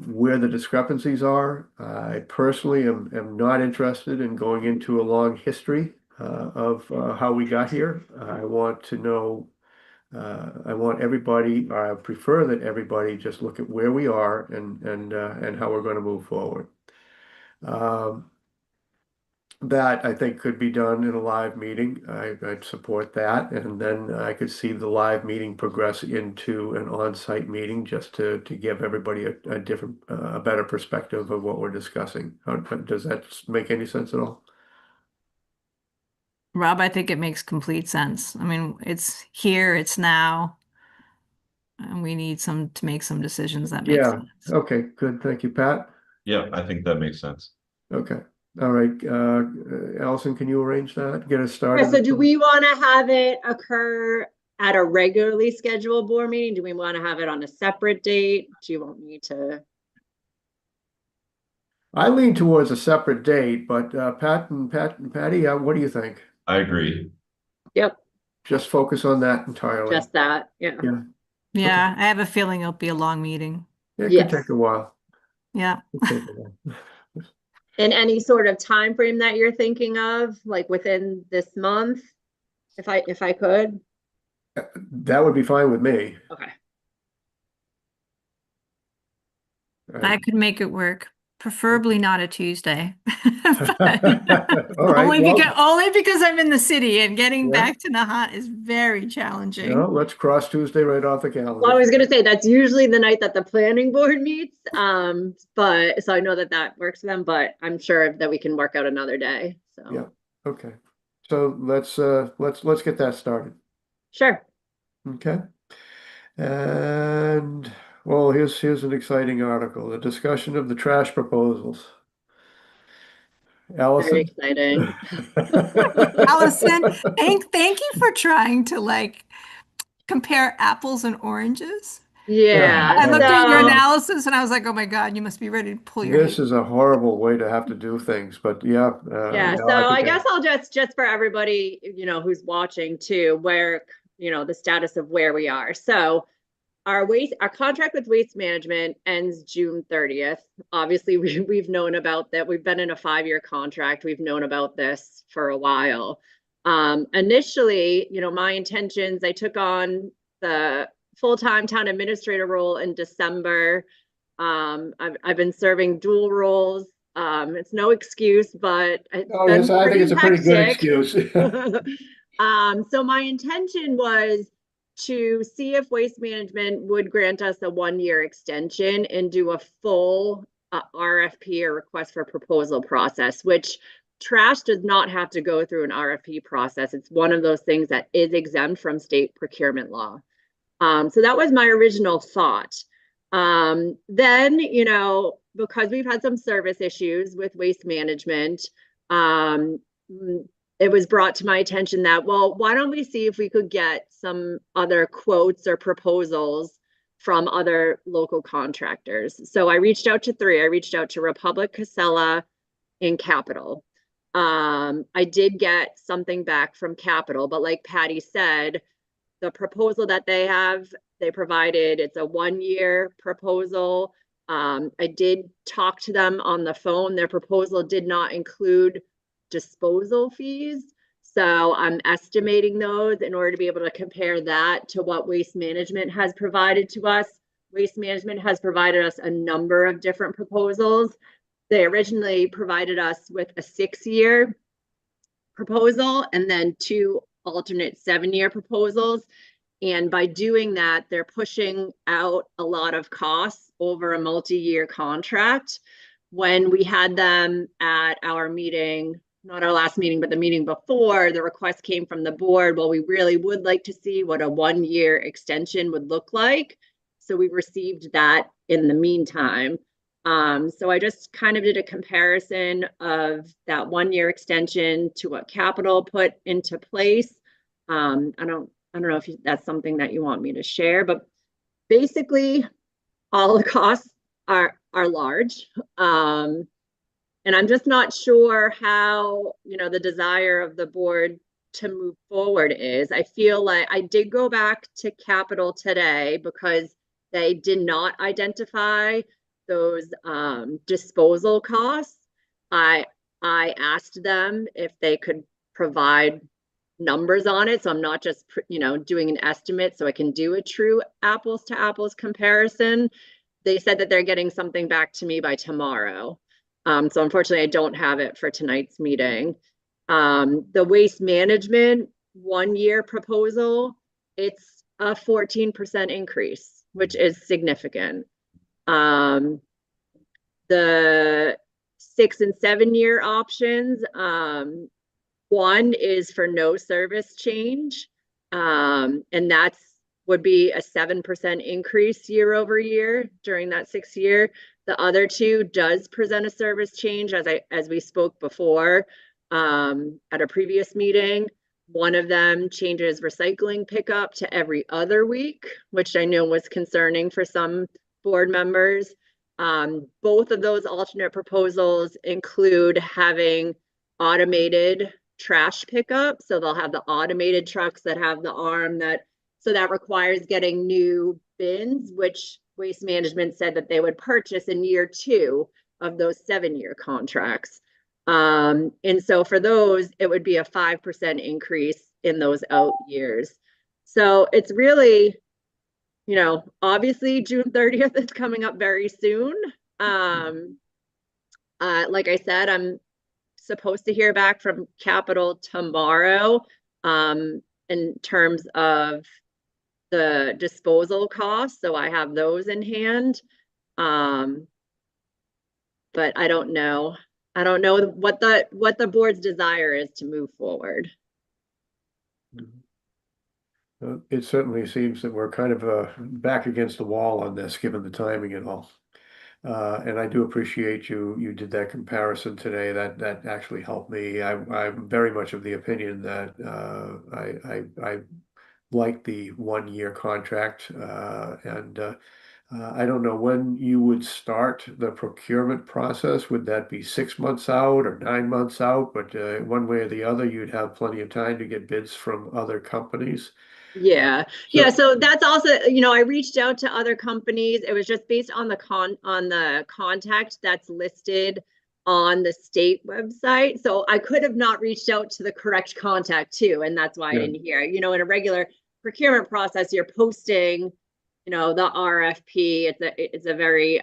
where the discrepancies are. I personally am not interested in going into a long history of how we got here. I want to know, I want everybody, or I prefer that everybody just look at where we are and how we're going to move forward. That I think could be done in a live meeting. I'd support that, and then I could see the live meeting progress into an on-site meeting just to give everybody a different, a better perspective of what we're discussing. Does that make any sense at all? Rob, I think it makes complete sense. I mean, it's here, it's now, and we need to make some decisions that make Yeah. sense. Okay, good. Thank you, Pat. Yeah, I think that makes sense. Okay. All right. Allison, can you arrange that? Get us Yeah, started. so do we want to have it occur at a regularly scheduled board meeting? Do we want to have it on a separate date? Do you want me to? I lean towards a separate date, but Pat and Patty, what do you think? I agree. Yep, Just focus on that entirely. just that. Yeah. Yeah. Yeah, I have a feeling it'll be a long meeting. It could Yes. take a while. Yeah. It'll take a while. And any sort of time frame that you're thinking of, like within this month, if I could? That would be fine with me. Okay. I could make it work, preferably not a Tuesday. All right. Only because I'm in the city and getting Yeah. back to Nahant is very challenging. No, let's cross Tuesday right off the calendar. Well, I was gonna say that's usually the night that the planning board meets. But so I know that works for them, but I'm sure that we can work out another day. So Yeah. Okay. So let's get that started. sure. Okay. And well, here's an exciting article. The discussion of the trash proposals. Allison. Very exciting. Allison, thank you for trying to compare apples and oranges. Yeah. I looked at your So- analysis and I was like, oh my God, you must be ready to pull your This is a horrible way to have to do things, but yeah. Yeah, no, so I think guess I'll just for everybody, who's watching too, where, the status of where we are. So our contract with Waste Management ends June 30th. Obviously, we've known about that. We've been in a 5-year contract. We've known about this for a while. Initially, my intentions, I took on the full-time town administrator role in December. I've been serving dual roles. It's no excuse, but yes, I think it's a pretty good excuse. So my intention was to see if Waste Management would grant us a 1-year extension and do a full RFP, or request for proposal process, which trash does not have to go through an RFP process. It's one of those things that is exempt from state procurement law. So that was my original thought. Then, because we've had some service issues with waste management, um, it was brought to my attention that, well, why don't we see if we could get some other quotes or proposals from other local contractors. So I reached out to three. I reached out to Republic, Casella, and Capital. I did get something back from Capital, but like Patty said, the proposal that they provided, it's a 1-year proposal. I did talk to them on the phone. Their proposal did not include disposal fees. So I'm estimating those in order to be able to compare that to what Waste Management has provided to us. Waste Management has provided us a number of different proposals. They originally provided us with a 6-year proposal and then 2 alternate 7-year proposals. And by doing that, they're pushing out a lot of costs over a multi-year contract. When we had them at our meeting, not our last meeting, but the meeting before, the request came from the board, well, we really would like to see what a 1-year extension would look like. So we received that in the meantime. So I just kind of did a comparison of that 1-year extension to what Capital put into place. I don't know if that's something that you want me to share, but basically all the costs are large. And I'm just not sure how, the desire of the board to move forward is. I feel like I did go back to Capital today because they did not identify those disposal costs. I asked them if they could provide numbers on it, so I'm not just doing an estimate, so I can do a true apples to apples comparison. They said that they're getting something back to me by tomorrow. So unfortunately I don't have it for tonight's meeting. The Waste Management 1-year proposal, it's a 14% increase, which is significant. The 6 and 7-year options, one is for no service change, and that's would be a 7% increase year over year during that 6-year. The other two does present a service change, as we spoke before at a previous meeting. One of them changes recycling pickup to every other week, which I know was concerning for some board members. Both of those alternate proposals include having automated trash pickup. So they'll have the automated trucks that have the arm so that requires getting new bins, which Waste Management said that they would purchase in year 2 of those 7-year contracts. And so for those, it would be a 5% increase in those out years. So it's really, obviously June 30th is coming up very soon. Like I said, I'm supposed to hear back from Capital tomorrow in terms of the disposal costs. So I have those in hand. But I don't know. I don't know what the board's desire is to move forward. It certainly seems that we're kind of back against the wall on this, given the timing and all. And I do appreciate you did that comparison today. That actually helped me. I'm very much of the opinion that I like the 1-year contract, and I don't know when you would start the procurement process. Would that be 6 months out or 9 months out? But one way or the other, you'd have plenty of time to get bids from other companies. Yeah. So that's also, I reached out to other companies. It was just based on the contact that's listed on the state website. So I could have not reached out to the correct contact too. And that's why I didn't hear. In a regular procurement process, you're posting, the RFP. It's a very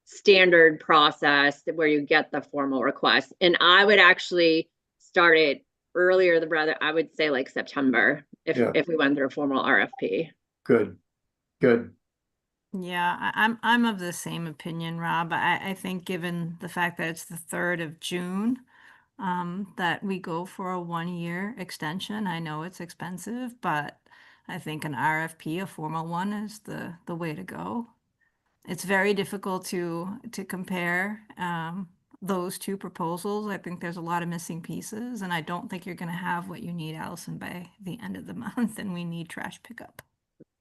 standard process where you get the formal request. And I would actually start it earlier, rather, I would say like September if we went through a formal RFP. Good. Yeah, I'm of the same opinion, Rob. I think given the fact that it's the 3rd of June, that we go for a 1-year extension. I know it's expensive, but I think an RFP, a formal one, is the way to go. It's very difficult to compare those two proposals. I think there's a lot of missing pieces, and I don't think you're going to have what you need, Allison, by the end of the month, and we need trash pickup.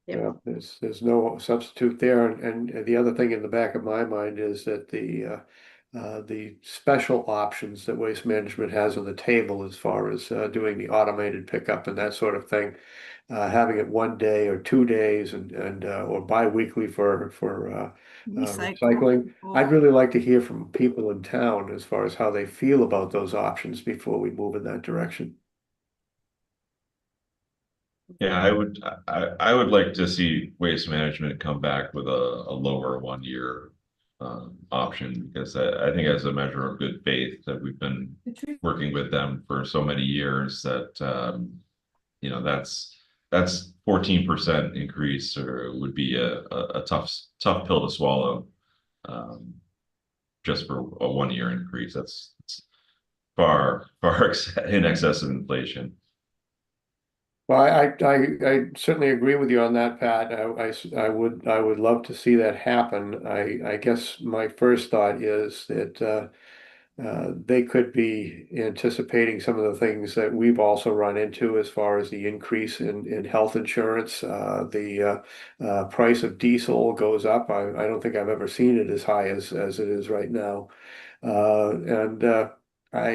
Yeah, there's no substitute there, and the other thing in the back of my mind is that the special options that Waste Management has on the table as far as doing the automated pickup and that sort of thing, having it 1 day or 2 days and or bi-weekly for recycling. I'd really like to hear from people in town as far as how they feel about those options before we move in that direction. Yeah, I would like to see Waste Management come back with a lower 1 year option, because I think as a measure of good faith that we've been working with them for so many years that you know, that's 14% increase, or would be a tough pill to swallow, just for a 1 year increase. That's far in excess of inflation. Well, I certainly agree with you on that, Pat. I would love to see that happen. I guess my first thought is that they could be anticipating some of the things that we've also run into as far as the increase in health insurance. The price of diesel goes up. I don't think I've ever seen it as high as it is right now. And I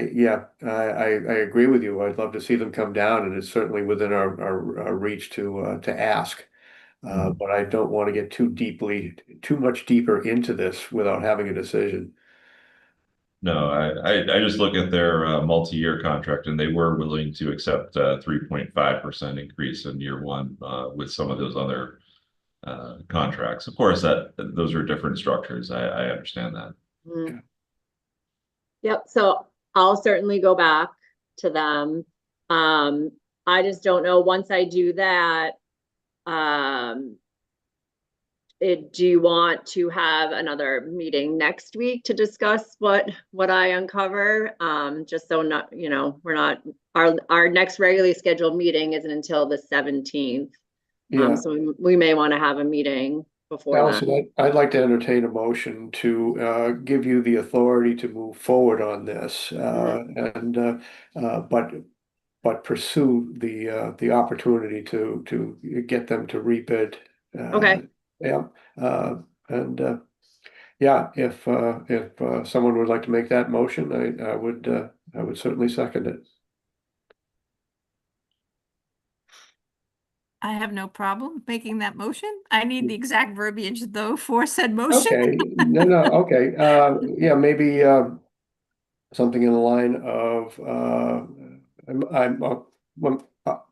agree with you. I'd love to see them come down, and it's certainly within our reach to ask. But I don't want to get too much deeper into this without having a decision. No, I just look at their multi-year contract, and they were willing to accept 3.5% increase in year one with some of those other contracts. Of course, those are different structures. I understand that. Mhm. Yep, so I'll certainly go back to them. I just don't know, once I do that, do you want to have another meeting next week to discuss what I uncover? Just so not, we're not, our next regularly scheduled meeting isn't until the 17th. Yeah. So we may want to have a meeting before that. Allison, I'd like to entertain a motion to give you the authority to move forward on this, and but pursue the opportunity to get them to rebid. Okay. Yeah, and yeah, if someone would like to make that motion, I would certainly second it. I have no problem making that motion. I need the exact verbiage though for said motion. Okay, no, okay, yeah, maybe something in the line of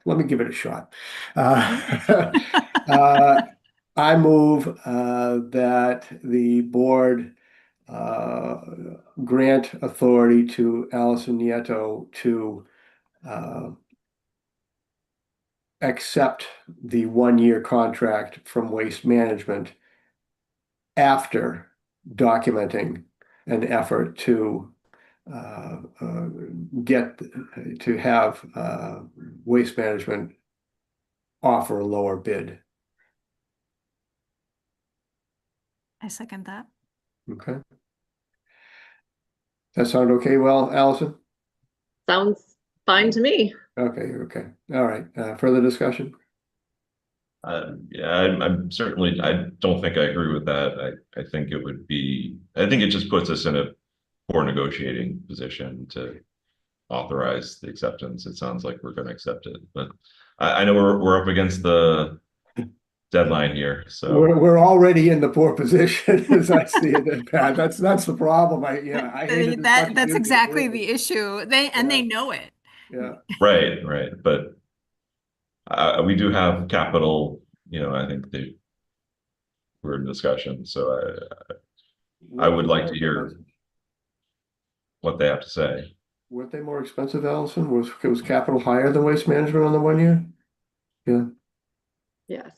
let me give it a shot. I move that the board grant authority to Allison Nieto to accept the 1 year contract from Waste Management after documenting an effort to get to have Waste Management offer a lower bid. I second that. Okay. That sound okay? Well, Allison? Sounds fine to me. Okay. All right. Further discussion? Yeah, I'm certainly, I don't think I agree with that. I think it would be, I think it just puts us in a poor negotiating position to authorize the acceptance. It sounds like we're going to accept it, but I know we're up against the deadline here, so we're already in the poor position as I see it, Pat. That's the problem. I hate it That's exactly the issue. They know it. Yeah. Right. But we do have capital, I think we're in discussion, so I would like to hear what they have to say. Weren't they more expensive, Allison? Was capital higher than Waste Management on the 1 year? Yeah. Yes.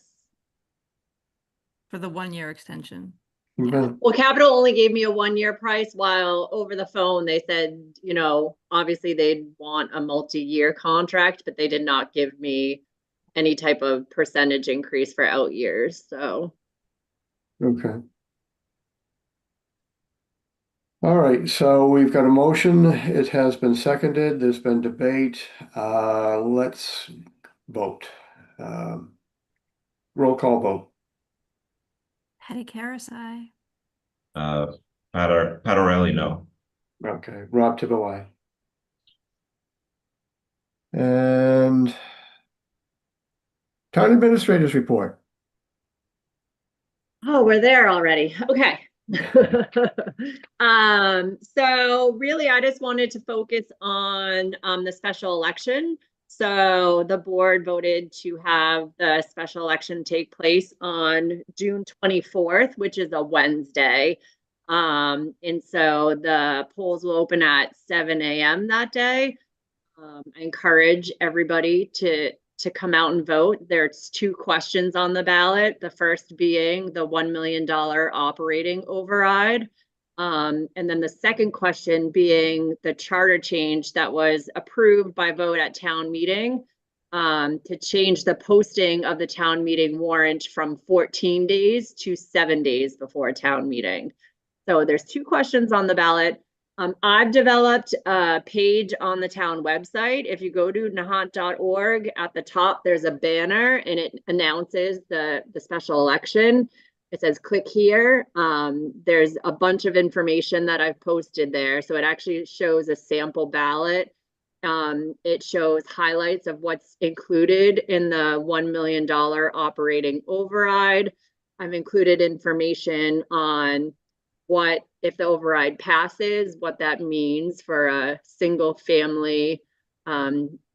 For the 1 year extension. Yeah. Well, Capital only gave me a 1 year price, while over the phone they said, obviously they'd want a multi-year contract, but they did not give me any type of percentage increase for out years. So. Okay. All right, so we've got a motion. It has been seconded. There's been debate. Let's vote. Roll call vote. Patty Karras, aye. Pat O'Reilly, no. Okay, Rob Tibble, aye. And Town Administrator's Report. Oh, we're there already. Okay. So really, I just wanted to focus on the special election. So the board voted to have the special election take place on June 24th, which is a Wednesday. And so the polls will open at 7 a.m. that day. I encourage everybody to come out and vote. There's 2 questions on the ballot. The first being the $1 million operating override. And then the second question being the charter change that was approved by vote at town meeting to change the posting of the town meeting warrant from 14 days to 7 days before a town meeting. So there's 2 questions on the ballot. I've developed a page on the town website. If you go to nahant.org, at the top, there's a banner and it announces the special election. It says click here. There's a bunch of information that I've posted there. So it actually shows a sample ballot. It shows highlights of what's included in the $1 million operating override. I've included information on what, if the override passes, what that means for a single family,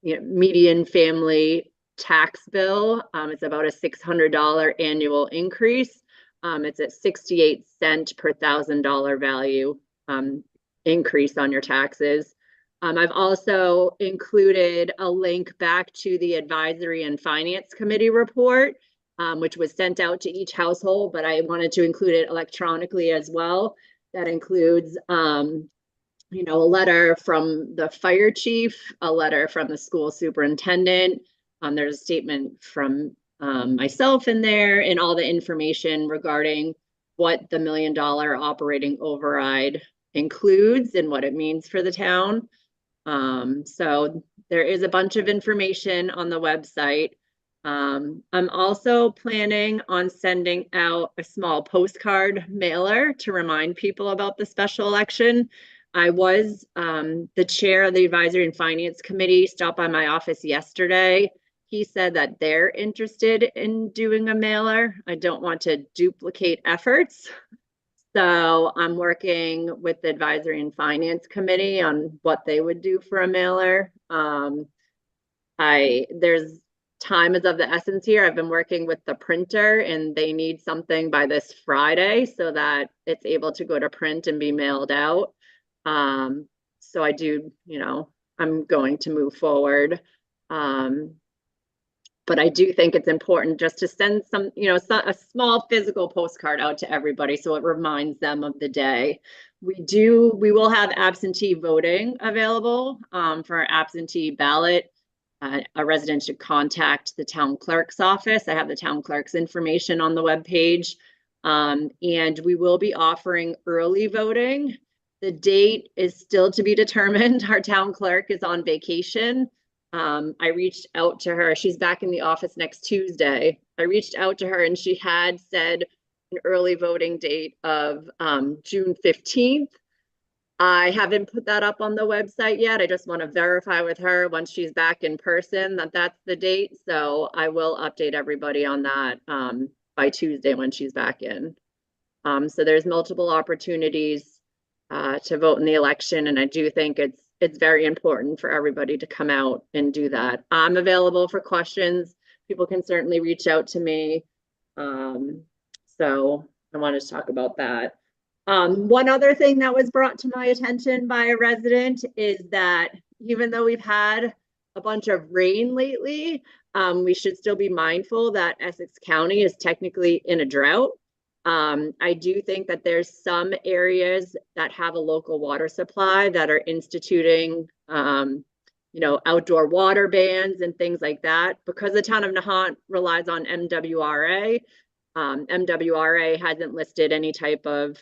median family tax bill. It's about a $600 annual increase. It's at 68 cents per $1,000 value increase on your taxes. I've also included a link back to the Advisory and Finance Committee report, which was sent out to each household, but I wanted to include it electronically as well. That includes, a letter from the fire chief, a letter from the school superintendent. There's a statement from myself in there, and all the information regarding what the $1 million operating override includes and what it means for the town. So there is a bunch of information on the website. I'm also planning on sending out a small postcard mailer to remind people about the special election. I was the chair of the Advisory and Finance Committee, stopped by my office yesterday. He said that they're interested in doing a mailer. I don't want to duplicate efforts. So I'm working with the Advisory and Finance Committee on what they would do for a mailer. There's time is of the essence here. I've been working with the printer and they need something by this Friday so that it's able to go to print and be mailed out. So I do, I'm going to move forward. But I do think it's important just to send some, a small physical postcard out to everybody so it reminds them of the day. We will have absentee voting available for absentee ballot. A resident should contact the town clerk's office. I have the town clerk's information on the webpage. And we will be offering early voting. The date is still to be determined. Our town clerk is on vacation. I reached out to her. She's back in the office next Tuesday. I reached out to her and she had said an early voting date of June 15th. I haven't put that up on the website yet. I just want to verify with her once she's back in person that that's the date. So I will update everybody on that by Tuesday when she's back in. So there's multiple opportunities to vote in the election. And I do think it's very important for everybody to come out and do that. I'm available for questions. People can certainly reach out to me. So I wanted to talk about that. One other thing that was brought to my attention by a resident is that even though we've had a bunch of rain lately, we should still be mindful that Essex County is technically in a drought. I do think that there's some areas that have a local water supply that are instituting outdoor water bans and things like that. Because the town of Nahant relies on MWRA, MWRA hasn't listed any type of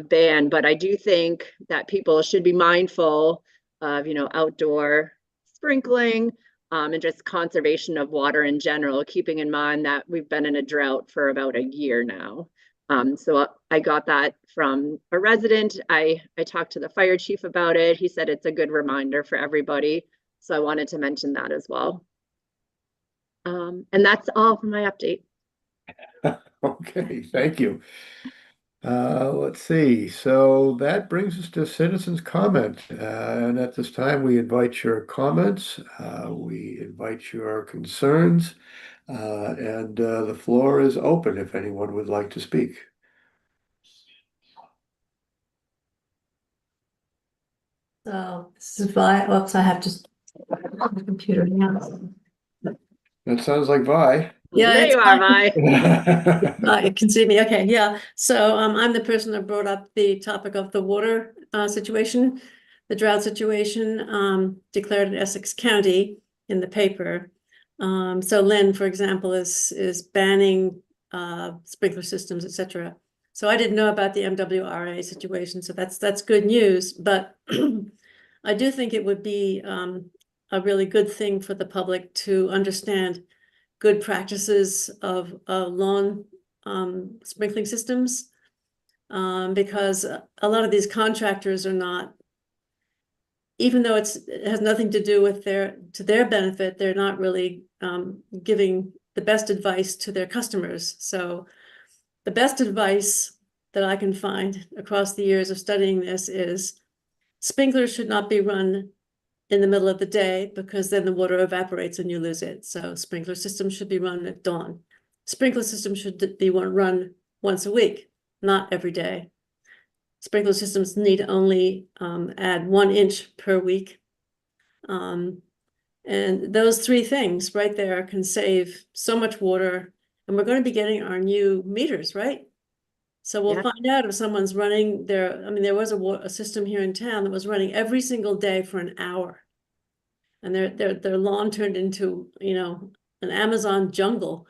ban, but I do think that people should be mindful of, outdoor sprinkling, and just conservation of water in general, keeping in mind that we've been in a drought for about a year now. So I got that from a resident. I talked to the fire chief about it. He said it's a good reminder for everybody. So I wanted to mention that as well. And that's all for my update. Okay, thank you. Let's see. So that brings us to citizens' comment. And at this time, we invite your comments. We invite your concerns. And the floor is open if anyone would like to speak. So this is Vi. Oops, I have to on the computer now. That sounds like Vi. Yeah, there it's you are, Vi. Vi. You can see me. Okay, yeah. So I'm the person that brought up the topic of the water situation, the drought situation declared in Essex County in the paper. So Lynn, for example, is banning sprinkler systems, etc. So I didn't know about the MWRA situation, so that's good news. But I do think it would be a really good thing for the public to understand good practices of lawn sprinkling systems, because a lot of these contractors are not, even though it has nothing to do with their benefit, they're not really giving the best advice to their customers. So the best advice that I can find across the years of studying this is sprinklers should not be run in the middle of the day, because then the water evaporates and you lose it. So sprinkler systems should be run at dawn. Sprinkler systems should be run once a week, not every day. Sprinkler systems need only add 1 inch per week. And those 3 things right there can save so much water. And we're going to be getting our new meters, right? So we'll find out if someone's running there was a system here in town that was running every single day for an hour. And their lawn turned into, an Amazon jungle.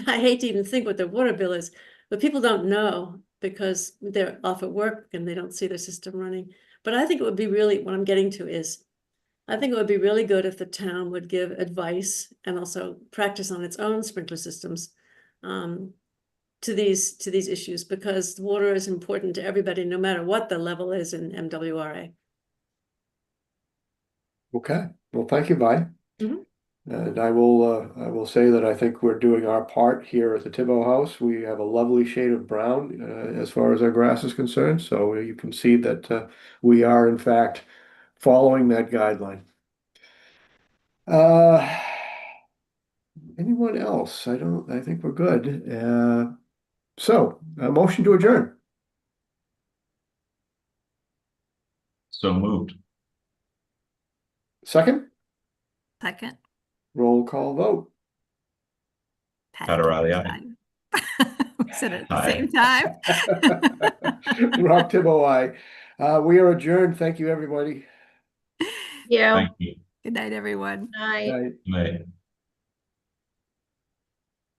I hate to even think what their water bill is, but people don't know because they're off at work and they don't see their system running. But I think it would be really, what I'm getting to is, I think it would be really good if the town would give advice and also practice on its own sprinkler systems to these issues, because water is important to everybody, no matter what the level is in MWRA. Okay, well, thank you, Vi. Mhm. And I will say that I think we're doing our part here at the Thibault House. We have a lovely shade of brown as far as our grass is concerned. So you can see that we are in fact following that guideline. Anyone else? I think we're good. So a motion to adjourn. So moved. Second, Second. roll call vote. Pat O'Reilly, aye. We said it at the Aye. same time. Rob Thibault, aye. We are adjourned. Thank you, everybody. Yeah. Thank you. Good night, everyone. Night. Night. Night.